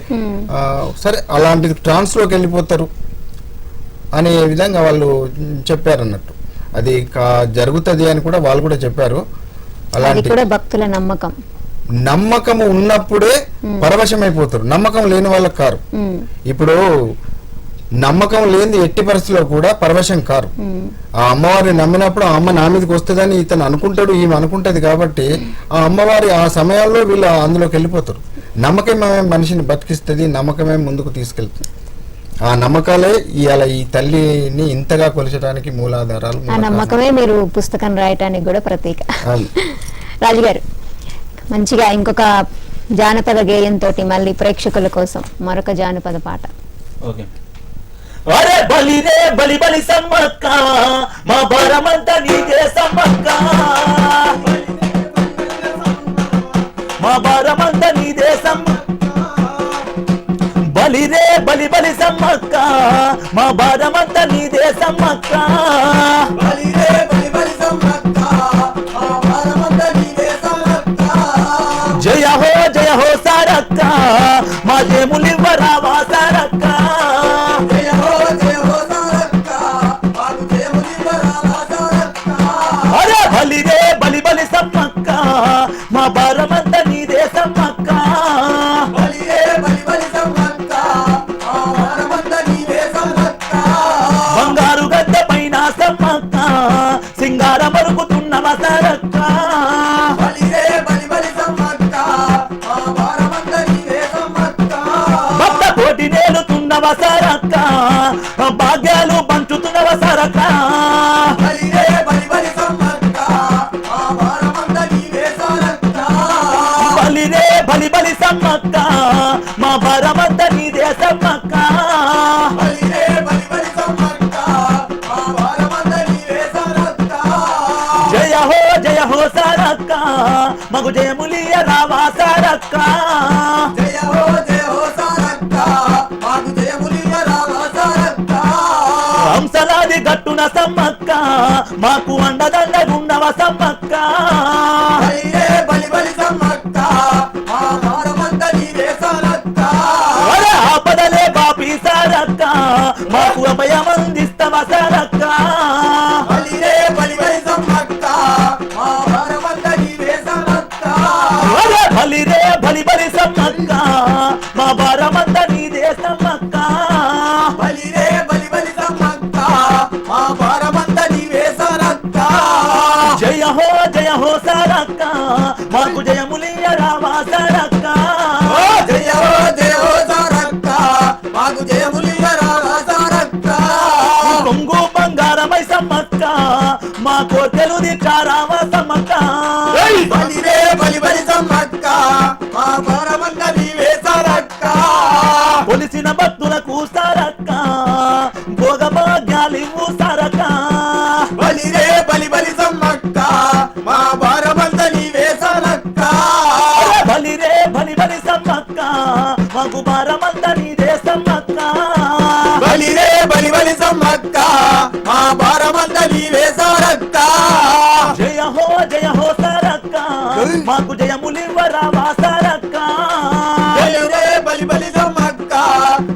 సరే అలాంటి ట్రాన్స్లోకి వెళ్ళిపోతారు అనే విధంగా వాళ్ళు చెప్పారు అన్నట్టు. అది జరుగుతుంది అని కూడా వాళ్ళు కూడా చెప్పారు. అలాంటి భక్తుల నమ్మకము ఉన్నప్పుడే పరవశమైపోతారు, నమ్మకం లేని వాళ్ళకి కారు. ఇప్పుడు నమ్మకం లేని ఎట్టి పరిస్థితిలో కూడా పరవశం కారు. ఆ అమ్మవారిని నమ్మినప్పుడు ఆ అమ్మ నా మీదకి వస్తుందని ఇతను అనుకుంటాడు, ఈమె అనుకుంటది. కాబట్టి ఆ అమ్మవారి ఆ సమయాల్లో వీళ్ళు అందులోకి వెళ్ళిపోతారు. నమ్మకమే మనిషిని బతికిస్తుంది, నమ్మకమే ముందుకు తీసుకెళ్తుంది. ఆ నమ్మకాలే ఇవాళ ఈ తల్లిని ఇంతగా కొలిచడానికి మూలాధారాలు. ఆ నమ్మకమే మీరు పుస్తకం రాయటానికి కూడా ప్రతీక. రాజుగారు, మంచిగా ఇంకొక జానపద గేయంతో మళ్ళీ ప్రేక్షకుల కోసం మరొక జానపద పాట. ఓకే. అరే బలిరే బలి బలి సమ్మక్క మా భారమంతా నీదే సమ్మక్క, మా భారమంతా నీదే సమ్మక్క. బలిరే బలి బలి సమ్మక్క మా భారమంతా నీదే సమ్మక్క, బలిరే బలి బలి సమ్మక్క మా భారమంతా నీదే సమ్మక్క. జయ హో సారక్క మా జయములివ్వరావా సారక్క, జయ హో సారక్క మాకు జయములివ్వరావా సారక్క. అరే బలిరే బలి బలి సమ్మక్క మా భారమంతా నీదే సమ్మక్క, బలిరే బలి బలి సమ్మక్క మా భారమంతా నీదే సమ్మక్క. బంగారు గద్ద పైన సమ్మక్క సింగార మరుగుతున్నవ సారక్క, బలిరే బలి బలి సమ్మక్క మా భారమంతా నీదే సమ్మక్క. భక్త కోటి నేలుతున్నవ సారక్క భాగ్యాలు పంచుతున్నవ సారక్క, బలిరే బలి బలి సమ్మక్క మా భారమంతా నీదే సారక్క. బలిరే బలి బలి సమ్మక్క మా భారమంతా నీదే సమ్మక్క, బలిరే బలి బలి సమ్మక్క మా భారమంతా నీదే సారక్క. జయ హో సారక్క మగు జయములియ రావా సారక్క, జయ హో సారక్క మాకు జయములివ్వరావా సారక్క. హంసలాది గట్టున సమ్మక్క మాకు అండదండగున్నవ సమ్మక్క, బలిరే బలి బలి సమ్మక్క మా భారమంతా నీదే సారక్క. అరే ఆపదలే బాపి సారక్క మాకు అభయమందిస్తవ సారక్క, బలిరే బలి బలి సమ్మక్క మా భారమంతా నీదే సారక్క. అరే బలిరే బలి బలి సమ్మక్క మా భారమంతా నీదే సమ్మక్క, బలిరే బలి బలి సమ్మక్క మా భారమంతా నీదే సారక్క. జయ హో సారక్క మాకు జయములియ రావా సారక్క, జయ హో సారక్క మాకు జయములివ్వరావా సారక్క. కొంగు బంగారమై సమ్మక్క మా కోటెలు దిచారావ సమ్మక్క, బలిరే బలి బలి సమ్మక్క మా భారమంతా నీవే సారక్క. కొలిసిన భక్తులకు సారక్క భోగ భాగ్యాలివ్వు సారక్క, బలిరే బలి బలి సమ్మక్క మా భారమంతా నీవే సారక్క. బలిరే బలి బలి సమ్మక్క మాకు భారమంతా నీదే సమ్మక్క, బలిరే బలి బలి సమ్మక్క మా భారమంతా నీవే సారక్క జయ హో సారక్క మాకు జయములివ్వరావా సారక్క జయ రే బలి బలి సమ్మక్క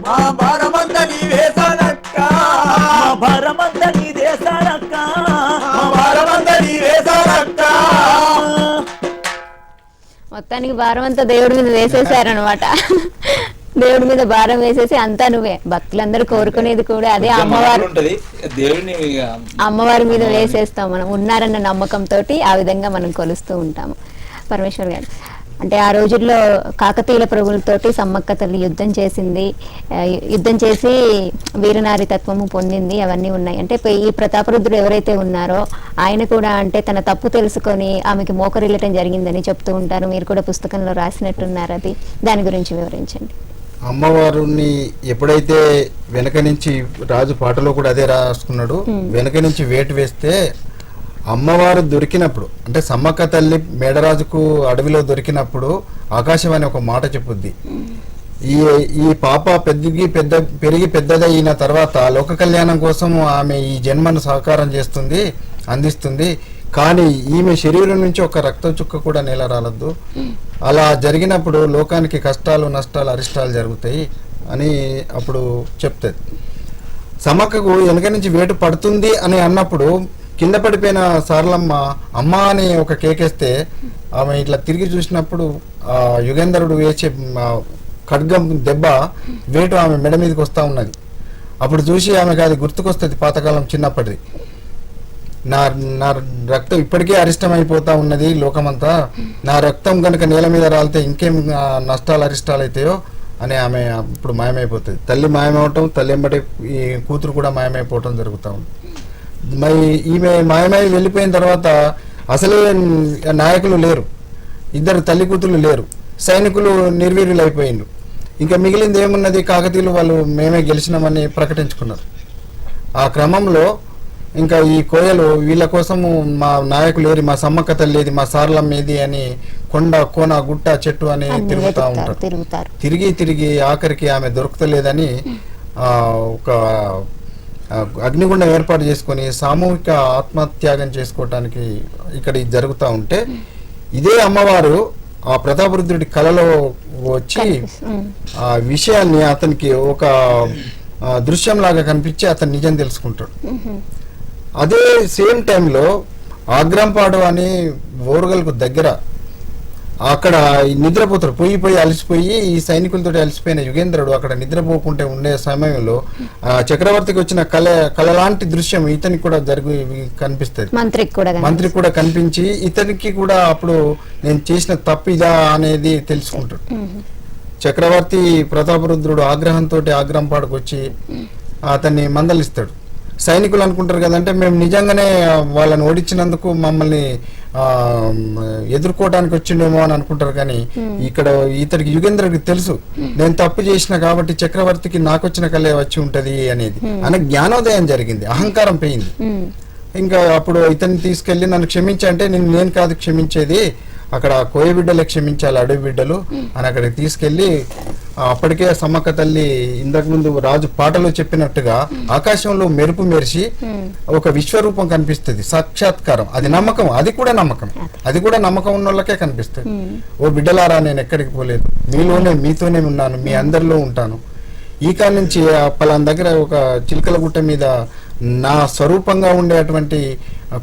మా భారమంతా నీవే సారక్క మా భారమంతా నీదే సారక్క మా భారమంతా నీవే సారక్క మొత్తానికి భారం అంతా దేవుడి మీద వేసేసారనమాట. దేవుడి మీద భారం వేసేసి అంతా నువ్వే. భక్తులందరూ కోరుకునేది కూడా అదే, అమ్మవారు ఉంటది దేవుని అమ్మవారి మీద వేసేస్తాం మనం ఉన్నారన్న నమ్మకంతో. ఆ విధంగా మనం కొలుస్తూ ఉంటాము. పరమేశ్వర్ గారు, అంటే ఆ రోజుల్లో కాకతీయుల ప్రభులతోటి సమ్మక్క తల్లి యుద్ధం చేసింది, యుద్ధం చేసి వీరనారి తత్వము పొందింది, అవన్నీ ఉన్నాయి. అంటే ఈ ప్రతాపరుద్రుడు ఎవరైతే ఉన్నారో ఆయన కూడా అంటే తన తప్పు తెలుసుకొని ఆమెకి మోకరిల్లటం జరిగిందని చెప్తూ ఉంటారు. మీరు కూడా పుస్తకంలో రాసినట్టున్నారు, అది దాని గురించి వివరించండి. అమ్మవారిని ఎప్పుడైతే వెనక నుంచి, రాజు పాటలో కూడా అదే రాసుకున్నాడు, వెనక నుంచి వేటు వేస్తే అమ్మవారు దొరికినప్పుడు, అంటే సమ్మక్క తల్లి మేడరాజుకు అడవిలో దొరికినప్పుడు ఆకాశవాణి ఒక మాట చెప్పుద్ది, ఈ పాప పెరిగి పెద్దదైన తర్వాత లోక కళ్యాణం కోసం ఆమె ఈ జన్మను సహకారం చేస్తుంది, అందిస్తుంది, కానీ ఈమె శరీరం నుంచి ఒక రక్త చుక్క కూడా నేల రాలద్దు. అలా జరిగినప్పుడు లోకానికి కష్టాలు నష్టాలు అరిష్టాలు జరుగుతాయి అని అప్పుడు చెప్తుంది. సమ్మక్కకు వెనక నుంచి వేటు పడుతుంది అని అన్నప్పుడు కింద పడిపోయిన సారలమ్మ అమ్మ అని ఒక కేకేస్తే ఆమె ఇట్లా తిరిగి చూసినప్పుడు ఆ యుగేంద్రుడు వేసే ఖడ్గం దెబ్బ వేటు ఆమె మెడ మీదకి వస్తూ ఉన్నది. అప్పుడు చూసి ఆమెకు అది గుర్తుకొస్తుంది పాతకాలం చిన్నప్పటిది. నా రక్తం ఇప్పటికే అరిష్టమైపోతా ఉన్నది లోకమంతా, నా రక్తం కనుక నేల మీద రాలితే ఇంకేం నష్టాలు అరిష్టాలు అవుతాయో అని ఆమె ఇప్పుడు మాయమైపోతుంది. తల్లి మాయమవటం, తల్లి ఎంబడి ఈ కూతురు కూడా మాయమైపోవటం జరుగుతూ ఉంది. మరి ఈమె మాయమై వెళ్ళిపోయిన తర్వాత అసలే నాయకులు లేరు, ఇద్దరు తల్లి కూతురు లేరు, సైనికులు నిర్వీర్యులు అయిపోయిండు. ఇంకా మిగిలింది ఏమున్నది, కాకతీయులు వాళ్ళు మేమే గెలిచినామని ప్రకటించుకున్నారు. ఆ క్రమంలో ఇంకా ఈ కోయలు వీళ్ళ కోసము మా నాయకులు ఏది, మా సమ్మక్క తల్లి ఏది, మా సారలమ్మ ఏది అని కొండ కోన గుట్ట చెట్టు అని తిరుగుతూ ఉంటారు. తిరిగి ఆఖరికి ఆమె దొరుకుతలేదని ఒక అగ్నిగుండం ఏర్పాటు చేసుకొని సామూహిక ఆత్మత్యాగం చేసుకోవటానికి ఇక్కడ జరుగుతూ ఉంటే, ఇదే అమ్మవారు ఆ ప్రతాపరుద్రుడి కలలో వచ్చి ఆ విషయాన్ని అతనికి ఒక దృశ్యంలాగా కనిపించి అతను నిజం తెలుసుకుంటాడు. అదే సేమ్ టైంలో ఆగ్రంపాడు అని ఓరుగల్కు దగ్గర అక్కడ నిద్రపోతాడు, పోయి అలసిపోయి ఈ సైనికులతో అలసిపోయిన యుగేంద్రుడు అక్కడ నిద్రపోకుంటే ఉండే సమయంలో చక్రవర్తికి వచ్చిన కళ లాంటి దృశ్యం ఇతనికి కూడా కనిపిస్తుంది. మంత్రికి కూడా కనిపించి ఇతనికి కూడా అప్పుడు నేను చేసిన తప్పు ఇదా అనేది తెలుసుకుంటాడు. చక్రవర్తి ప్రతాపరుద్రుడు ఆగ్రహంతో ఆగ్రహంపాడుకు వచ్చి అతన్ని మందలిస్తాడు. సైనికులు అనుకుంటారు కదంటే మేము నిజంగానే వాళ్ళని ఓడించినందుకు మమ్మల్ని ఎదుర్కోవడానికి వచ్చిండేమో అని అనుకుంటారు, కానీ ఇక్కడ ఇతడికి యుగేంద్రుడికి తెలుసు నేను తప్పు చేసిన కాబట్టి చక్రవర్తికి నాకు వచ్చిన కళే వచ్చి ఉంటది అనేది అనే జ్ఞానోదయం జరిగింది, అహంకారం పోయింది. ఇంకా అప్పుడు ఇతన్ని తీసుకెళ్లి నన్ను క్షమించి అంటే నేను కాదు క్షమించేది, అక్కడ కోయ బిడ్డలే క్షమించాలి, అడవి బిడ్డలు అని అక్కడికి తీసుకెళ్లి అప్పటికే సమ్మక్క తల్లి ఇంతకు ముందు రాజు పాటలో చెప్పినట్టుగా ఆకాశంలో మెరుపు మెరిసి ఒక విశ్వరూపం కనిపిస్తుంది, సాక్షాత్కారం. అది నమ్మకం, అది కూడా నమ్మకం ఉన్న వాళ్ళకే కనిపిస్తుంది. ఓ బిడ్డలారా నేను ఎక్కడికి పోలేదు, మీతోనే ఉన్నాను, మీ అందరిలో ఉంటాను. ఈ కాడ నుంచి పలానా దగ్గర ఒక చిలకల గుట్ట మీద నా స్వరూపంగా ఉండేటువంటి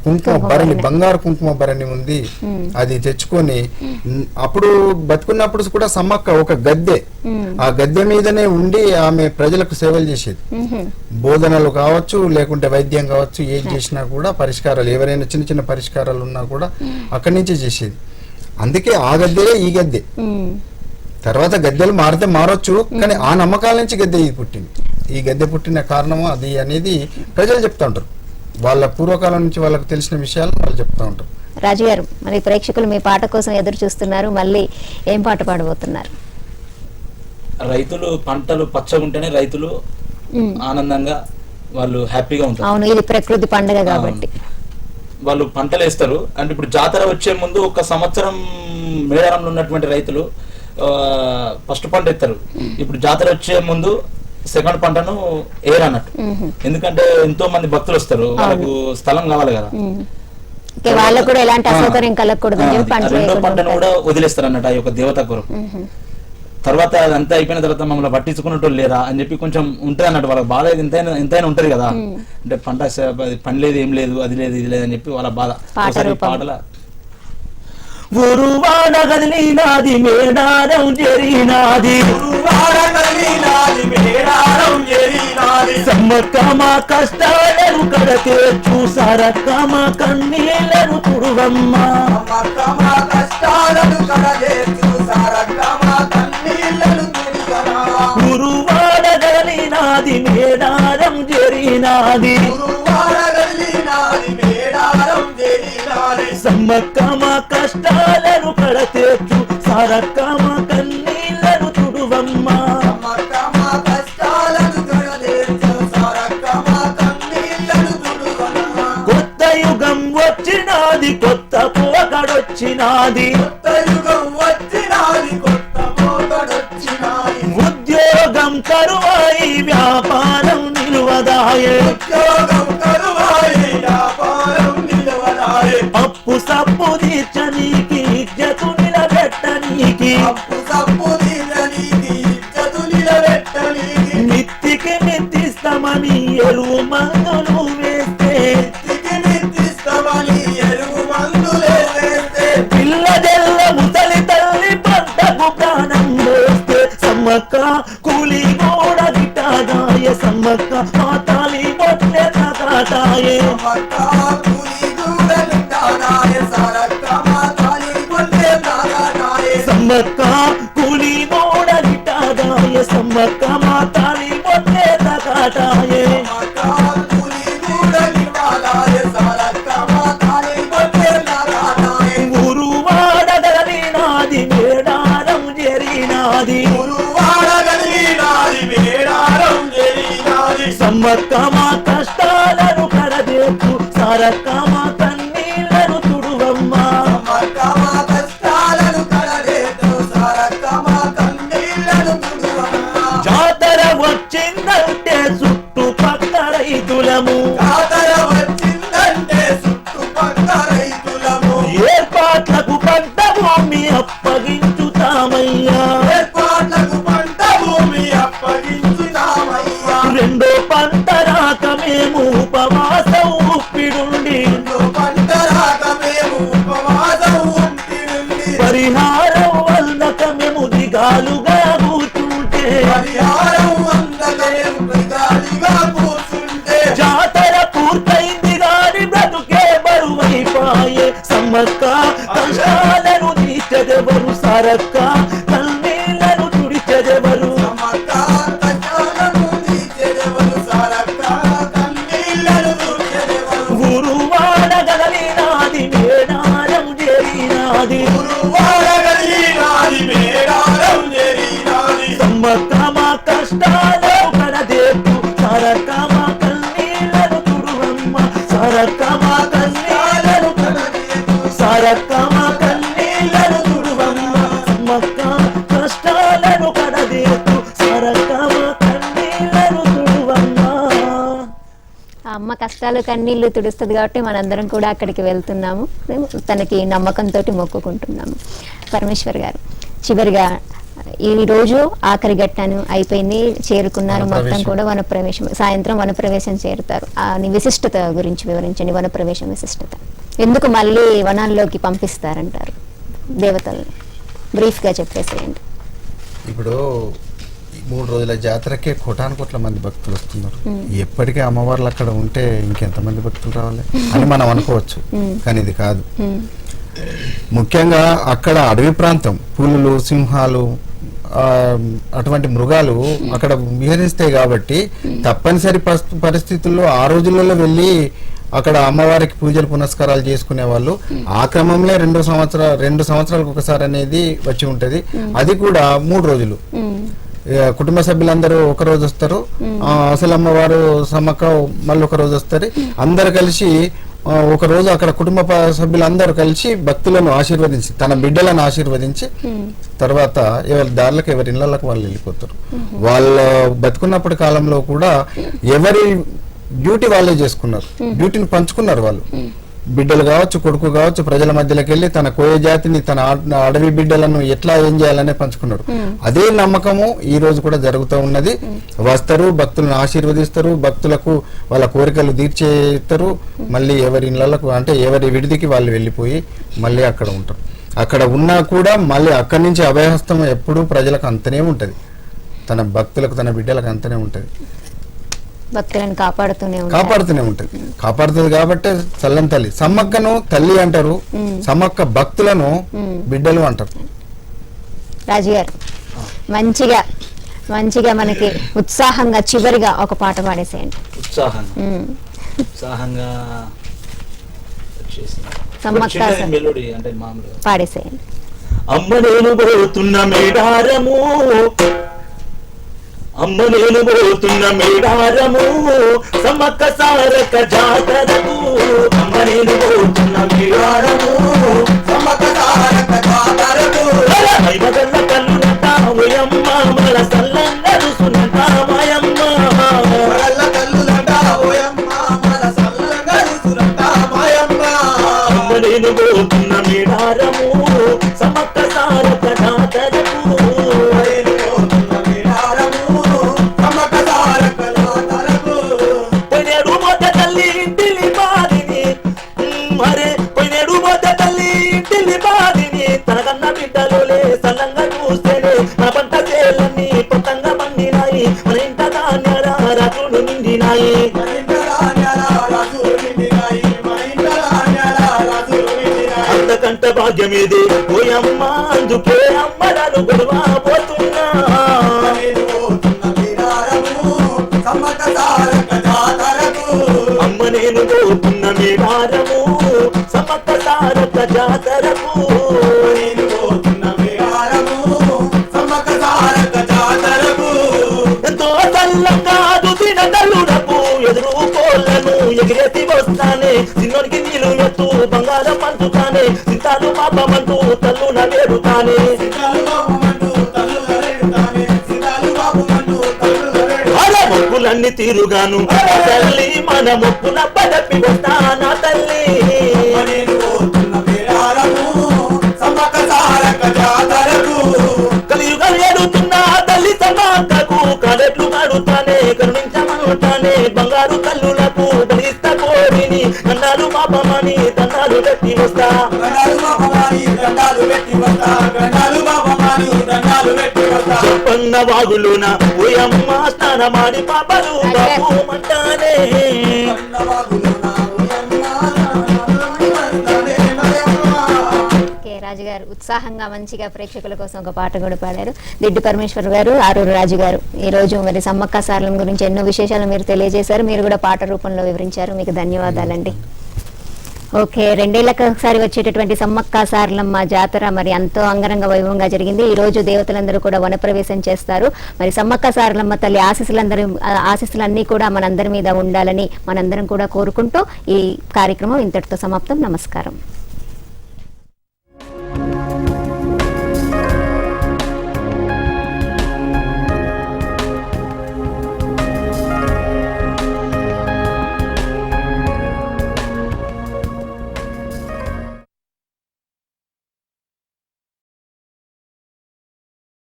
కుంకుమ భరణి, బంగారు కుంకుమ భరణి ఉంది, అది తెచ్చుకొని అప్పుడు బతుకున్నప్పుడు కూడా సమ్మక్క ఒక గద్దె, ఆ గద్దె మీదనే ఉండి ఆమె ప్రజలకు సేవలు చేసేది. బోధనలు కావచ్చు, లేకుంటే వైద్యం కావచ్చు, ఏం చేసినా కూడా పరిష్కారాలు, ఎవరైనా చిన్న చిన్న పరిష్కారాలు ఉన్నా కూడా అక్కడి నుంచే చేసేది. అందుకే ఆ గద్దెలే ఈ గద్దె. తర్వాత గద్దెలు మారితే మారొచ్చు, కానీ ఆ నమ్మకాల నుంచి గద్దె పుట్టింది. ఈ గద్దె పుట్టిన కారణము అది అనేది ప్రజలు చెప్తా ఉంటారు, వాళ్ళ పూర్వకాలం నుంచి వాళ్ళకి తెలిసిన విషయాలు వాళ్ళు చెప్తా ఉంటారు. రాజు గారు, మరి ప్రేక్షకులు మీ పాట కోసం ఎదురు చూస్తున్నారు, మళ్ళీ ఏం పాట పాడబోతున్నారు? రైతులు పంటలు పచ్చగుంటేనే రైతులు ఆనందంగా వాళ్ళు హ్యాపీగా ఉంటారు. అవును, ఇది ప్రకృతి పండుగ కాబట్టి వాళ్ళు పంటలు వేస్తారు. అంటే ఇప్పుడు జాతర వచ్చే ముందు ఒక సంవత్సరం మేడారంలో ఉన్నటువంటి రైతులు ఫస్ట్ పంట ఎత్తారు. ఇప్పుడు జాతర వచ్చే ముందు సెకండ్ పంటను ఏర్ అన్నట్టు. ఎందుకంటే ఎంతో మంది భక్తులు వస్తారు, వాళ్ళకు స్థలం కావాలి కదా, వాళ్ళకు కూడా ఎలాంటి అసౌకర్యం కలగకూడదు. రెండో పంటను కూడా వదిలేస్తారు అన్నట్టు ఆ యొక్క దేవత కొరకు. తర్వాత అదంతా అయిపోయిన తర్వాత మమ్మల్ని పట్టించుకున్నట్టు లేరా అని చెప్పి కొంచెం ఉంటది అన్నట్టు, వాళ్ళకి బాధ ఎంతైనా ఉంటది కదా, అంటే పంట పని లేదు, ఏం లేదు, అది లేదు, ఇది లేదు అని చెప్పి వాళ్ళ బాధ. పాటల గురువాడ కదిలినాది మేడారం జరిగినాది, సమ్మక్క మా కష్టాలను కడతేర్చు సారక్క మా కన్నీళ్లను తుడువమ్మ. గురువాడ కదిలినాది మేడారం జరిగినాది, సమ్మక్క మా కష్టాలను కడతేర్చు సారక్క మా కన్నీళ్లను తుడువమ్మ. కొత్త యుగం వచ్చినాది, కొత్త పోకడొచ్చినాది, ఉద్యోగం కరువాయి వ్యాపారం నిలువదాయే, అప్పు సప్పు తీర్చనీకి ఇజ్జతు నిలబెట్టనీకి, మిత్తికి మిత్తిస్తామని ఎరువు మందులు వేస్తే, పిల్లదెల్ల ముసలి తల్లి పంటకు ప్రాణం వేస్తే, సమ్మక్క కూలి కూడా గిట్టాదాయ, సమ్మక్క మాతాలి పొట్లే తగాదాయే, సమ్మక్క కూలి కూడా గిట్టాదాయ, సమ్మక్క మాతాలి పొట్లే తగాదాయే. గురువాడ గదిలినాది మేడారం జరిగినాది, సమ్మక్క మా కష్టాలను కడదేపు సారక్క మా కన్నీళ్లను తుడువమ్మ. జాతర వచ్చిందంటే చుట్టుపక్క రైతులము, ఏర్పాట్లకు పంట భూమి అప్పగించుతామయ్యా, రెండో పంట రాక మేము ఉపవాసం ఉప్పిడుండి, పరిహారం వల్లక మేము దిగాలుగా కూర్చుంటే, జాతర పూర్తయింది గాని బ్రతుకే బరువైపాయే, సమ్మక్క కష్టాలను తీర్చదెవరు, సారక్క కన్నీళ్లను తుడిచెదెవరు. గురువాడ గదిలినాది మేడారం జరిగినాది, సమ్మక్క మా కష్టాలను కడదేపు సారక్క మా కన్నీళ్లను తుడువమ్మ. సారక్క మా కన్నీళ్లను సారక్క మా కన్నీళ్లను తుడువమ్మ, సమ్మక్క కష్టాలను కడదేపు సారక్క మా కన్నీళ్లను తుడువమ్మ. అమ్మ కష్టాలు కన్నీళ్లు తుడుస్తుంది కాబట్టి మనందరం కూడా అక్కడికి వెళ్తున్నాము, తనకి నమ్మకంతో మొక్కుకుంటున్నాము. పరమేశ్వర్ గారు, చివరిగా ఈ రోజు ఆఖరి ఘట్టాను అయిపోయింది, చేరుకున్నారు, మొత్తం కూడా వనప్రవేశం, సాయంత్రం వనప్రవేశం చేరుతారు. ఆ విశిష్టత గురించి వివరించండి. వనప్రవేశం విశిష్టత ఎందుకు మళ్ళీ వనాల్లోకి పంపిస్తారంటారు దేవతల్ని, బ్రీఫ్ గా చెప్పేసేయండి. ఇప్పుడు 3 రోజుల జాతరకే కోటానుకోట్ల మంది భక్తులు వస్తున్నారు. ఎప్పటికీ అమ్మవార్లు అక్కడ ఉంటే ఇంకెంతమంది భక్తులు రావాలి అని మనం అనుకోవచ్చు, కానీ ఇది కాదు. ముఖ్యంగా అక్కడ అడవి ప్రాంతం, పులులు, సింహాలు, అటువంటి మృగాలు అక్కడ విహరిస్తాయి కాబట్టి తప్పనిసరి పరిస్థితుల్లో ఆ రోజులలో వెళ్ళి అక్కడ అమ్మవారికి పూజలు పునస్కారాలు చేసుకునే వాళ్ళు. ఆ క్రమంలో 2 సంవత్సరాలకు ఒకసారి అనేది వచ్చి ఉంటది. అది కూడా 3 రోజులు. కుటుంబ సభ్యులందరూ ఒక రోజు వస్తారు, అసలు అమ్మవారు సమ్మక్క మళ్ళీ ఒక రోజు వస్తారు. అందరు కలిసి ఒక రోజు అక్కడ కుటుంబ సభ్యులందరూ కలిసి భక్తులను ఆశీర్వదించి తన బిడ్డలను ఆశీర్వదించి తర్వాత ఎవరి దారులకు ఎవరి ఇళ్లకు వాళ్ళు వెళ్ళిపోతారు. వాళ్ళ బతుకున్నప్పటి కాలంలో కూడా ఎవరి డ్యూటీ వాళ్ళే చేసుకున్నారు, డ్యూటీని పంచుకున్నారు. వాళ్ళు బిడ్డలు కావచ్చు, కొడుకు కావచ్చు, ప్రజల మధ్యలోకి వెళ్ళి తన కోయ జాతిని, తన అడవి బిడ్డలను ఎట్లా ఏం చేయాలనే పంచుకున్నారు. అదే నమ్మకము ఈ రోజు కూడా జరుగుతూ ఉన్నది. వస్తారు, భక్తులను ఆశీర్వదిస్తారు, భక్తులకు వాళ్ళ కోరికలు తీర్చేస్తారు. మళ్ళీ ఎవరి ఇళ్లకు అంటే ఎవరి విడిదికి వాళ్ళు వెళ్ళిపోయి మళ్ళీ అక్కడ ఉంటారు. అక్కడ ఉన్నా కూడా మళ్ళీ అక్కడి నుంచి అభయహస్తం ఎప్పుడూ ప్రజలకు అంతనే ఉంటది, తన భక్తులకు తన బిడ్డలకు అంతనే ఉంటది, భక్తులను కాపాడుతూనే ఉంటది. కాపాడుతుంది కాబట్టి చల్లని తల్లి. సమ్మక్కను తల్లి అంటారు, సమ్మక్క భక్తులను బిడ్డలు అంటారు. రాజుగారు మంచిగా మనకి ఉత్సాహంగా చివరిగా ఒక పాట పాడేసేయండి. ఉత్సాహంగా సమ్మక్క మెలోడీ అంటే మామూలుగా పాడేసేయండి. అమ్మ నేను పోతున్న మేడారము, అమ్మ నేను పోతున్న మేడారము, సమ్మక్క సారక్క జాతరకు. అమ్మ నేను పోతున్న మేడారము, సమ్మక్క సారక్క జాతరకు. మైమగల్ల కల్లునట ఓయమ్మ, మల సల్లంగా చూసునట మాయమ్మ. మగళ్ళ కల్లులంట ఓయమ్మ, మన సల్లంగా చూసునంట మాయమ్మ. అమ్మ నేను పోతున్న మేడారము, సమ్మక్క సారక్క జాతరకు. నేను పోతున్న మేడారము, సమ్మక్క సారక్క జాతరకు. పోయినేడు పోత తల్లి ఇంటిలి బాదిని, మరే పోయినేడు పోత తల్లి ఇంటిలి బాదిని. తనకన్న బిడ్డలోలే సల్లంగా చూస్తేనే మన పంట చేలన్నీ పొత్తంగా పండినాయి, మన ఇంట ధాన్యాల రాజులు నిండినాయి. మన ఇంట ధాన్యాల రాజులు నిండినాయి, మన ఇంట ధాన్యాల రాజులు నిండినాయి. అంతకంట భాగ్యమేది ఓయమ్మ, అందుకే అమ్మడాలు గొడవ పోతున్నా. నేను పోతున్న మేడారము, సమ్మక్క సారక్క జాతరకు. అమ్మ నేను పోతున్న మేడారము, సమ్మక్క సారక్క జాతరకు. నేను పోతున్న మేడారము, సమ్మక్క సారక్క జాతరకు. ఎంతో చల్లకాదు తినదలుడపు, ఎదురు కోళ్ళను ఎగిరేసి వస్తానే. చిన్నోనికి నీళ్ళు ఎత్తు బంగారం పంచుతానే, సింతాలు పాపమంటూ తల్లున వేడుతానే. సీతాలు బాబుమంటూ తల్లుల రేడుతానే, సీతాలు బాబుమంటూ తల్లుల రేడుతానే. అలా మొక్కులన్నీ తీరుగాను తల్లి, మన మొక్కుల పదపి వస్తానా తల్లి. నేను పోతున్న మేడారము, సమ్మక్క సారక్క జాతరకు. కలియుగం ఏడుతున్న తల్లి సమ్మక్కకు కాడెట్లు కాడుతానే, కరుణించమనుతానే. బంగారు తల్లులకు బలిస్తా కోరిని, దండాలు పాపమని దండాలు పెట్టి వస్తా. గండాలు బాబమాని దండాలు పెట్టి వస్తా, గండాలు బాబమాని దండాలు పెట్టి వస్తా. చెప్పన్న వాగులున ఓయమ్మ స్నానమాడి పాపలు బాబు మంటానే. కన్నవాగులున ఓయమ్మ, నాన్నని మాయమ్మ. రాజుగారు ఉత్సాహంగా మంచిగా ప్రేక్షకుల కోసం ఒక పాట కూడా పాడారు. దిడ్డు పరమేశ్వర్ గారు, ఆరూరు రాజు గారు, ఈ రోజు మరి సమ్మక్క సారలం గురించి ఎన్నో విశేషాలు మీరు తెలియజేశారు. మీరు కూడా పాట రూపంలో వివరించారు. మీకు ధన్యవాదాలండి. ఓకే, 2 ఏళ్లకు ఒకసారి వచ్చేటటువంటి సమ్మక్క సారలమ్మ జాతర మరి ఎంతో అంగరంగ వైభవంగా జరిగింది. ఈ రోజు దేవతలందరూ కూడా వనప్రవేశం చేస్తారు. మరి సమ్మక్క సారలమ్మ తల్లి ఆశీస్సులన్నీ కూడా మనందరి మీద ఉండాలని మనందరం కూడా కోరుకుంటూ ఈ కార్యక్రమం ఇంతటితో సమాప్తం. నమస్కారం.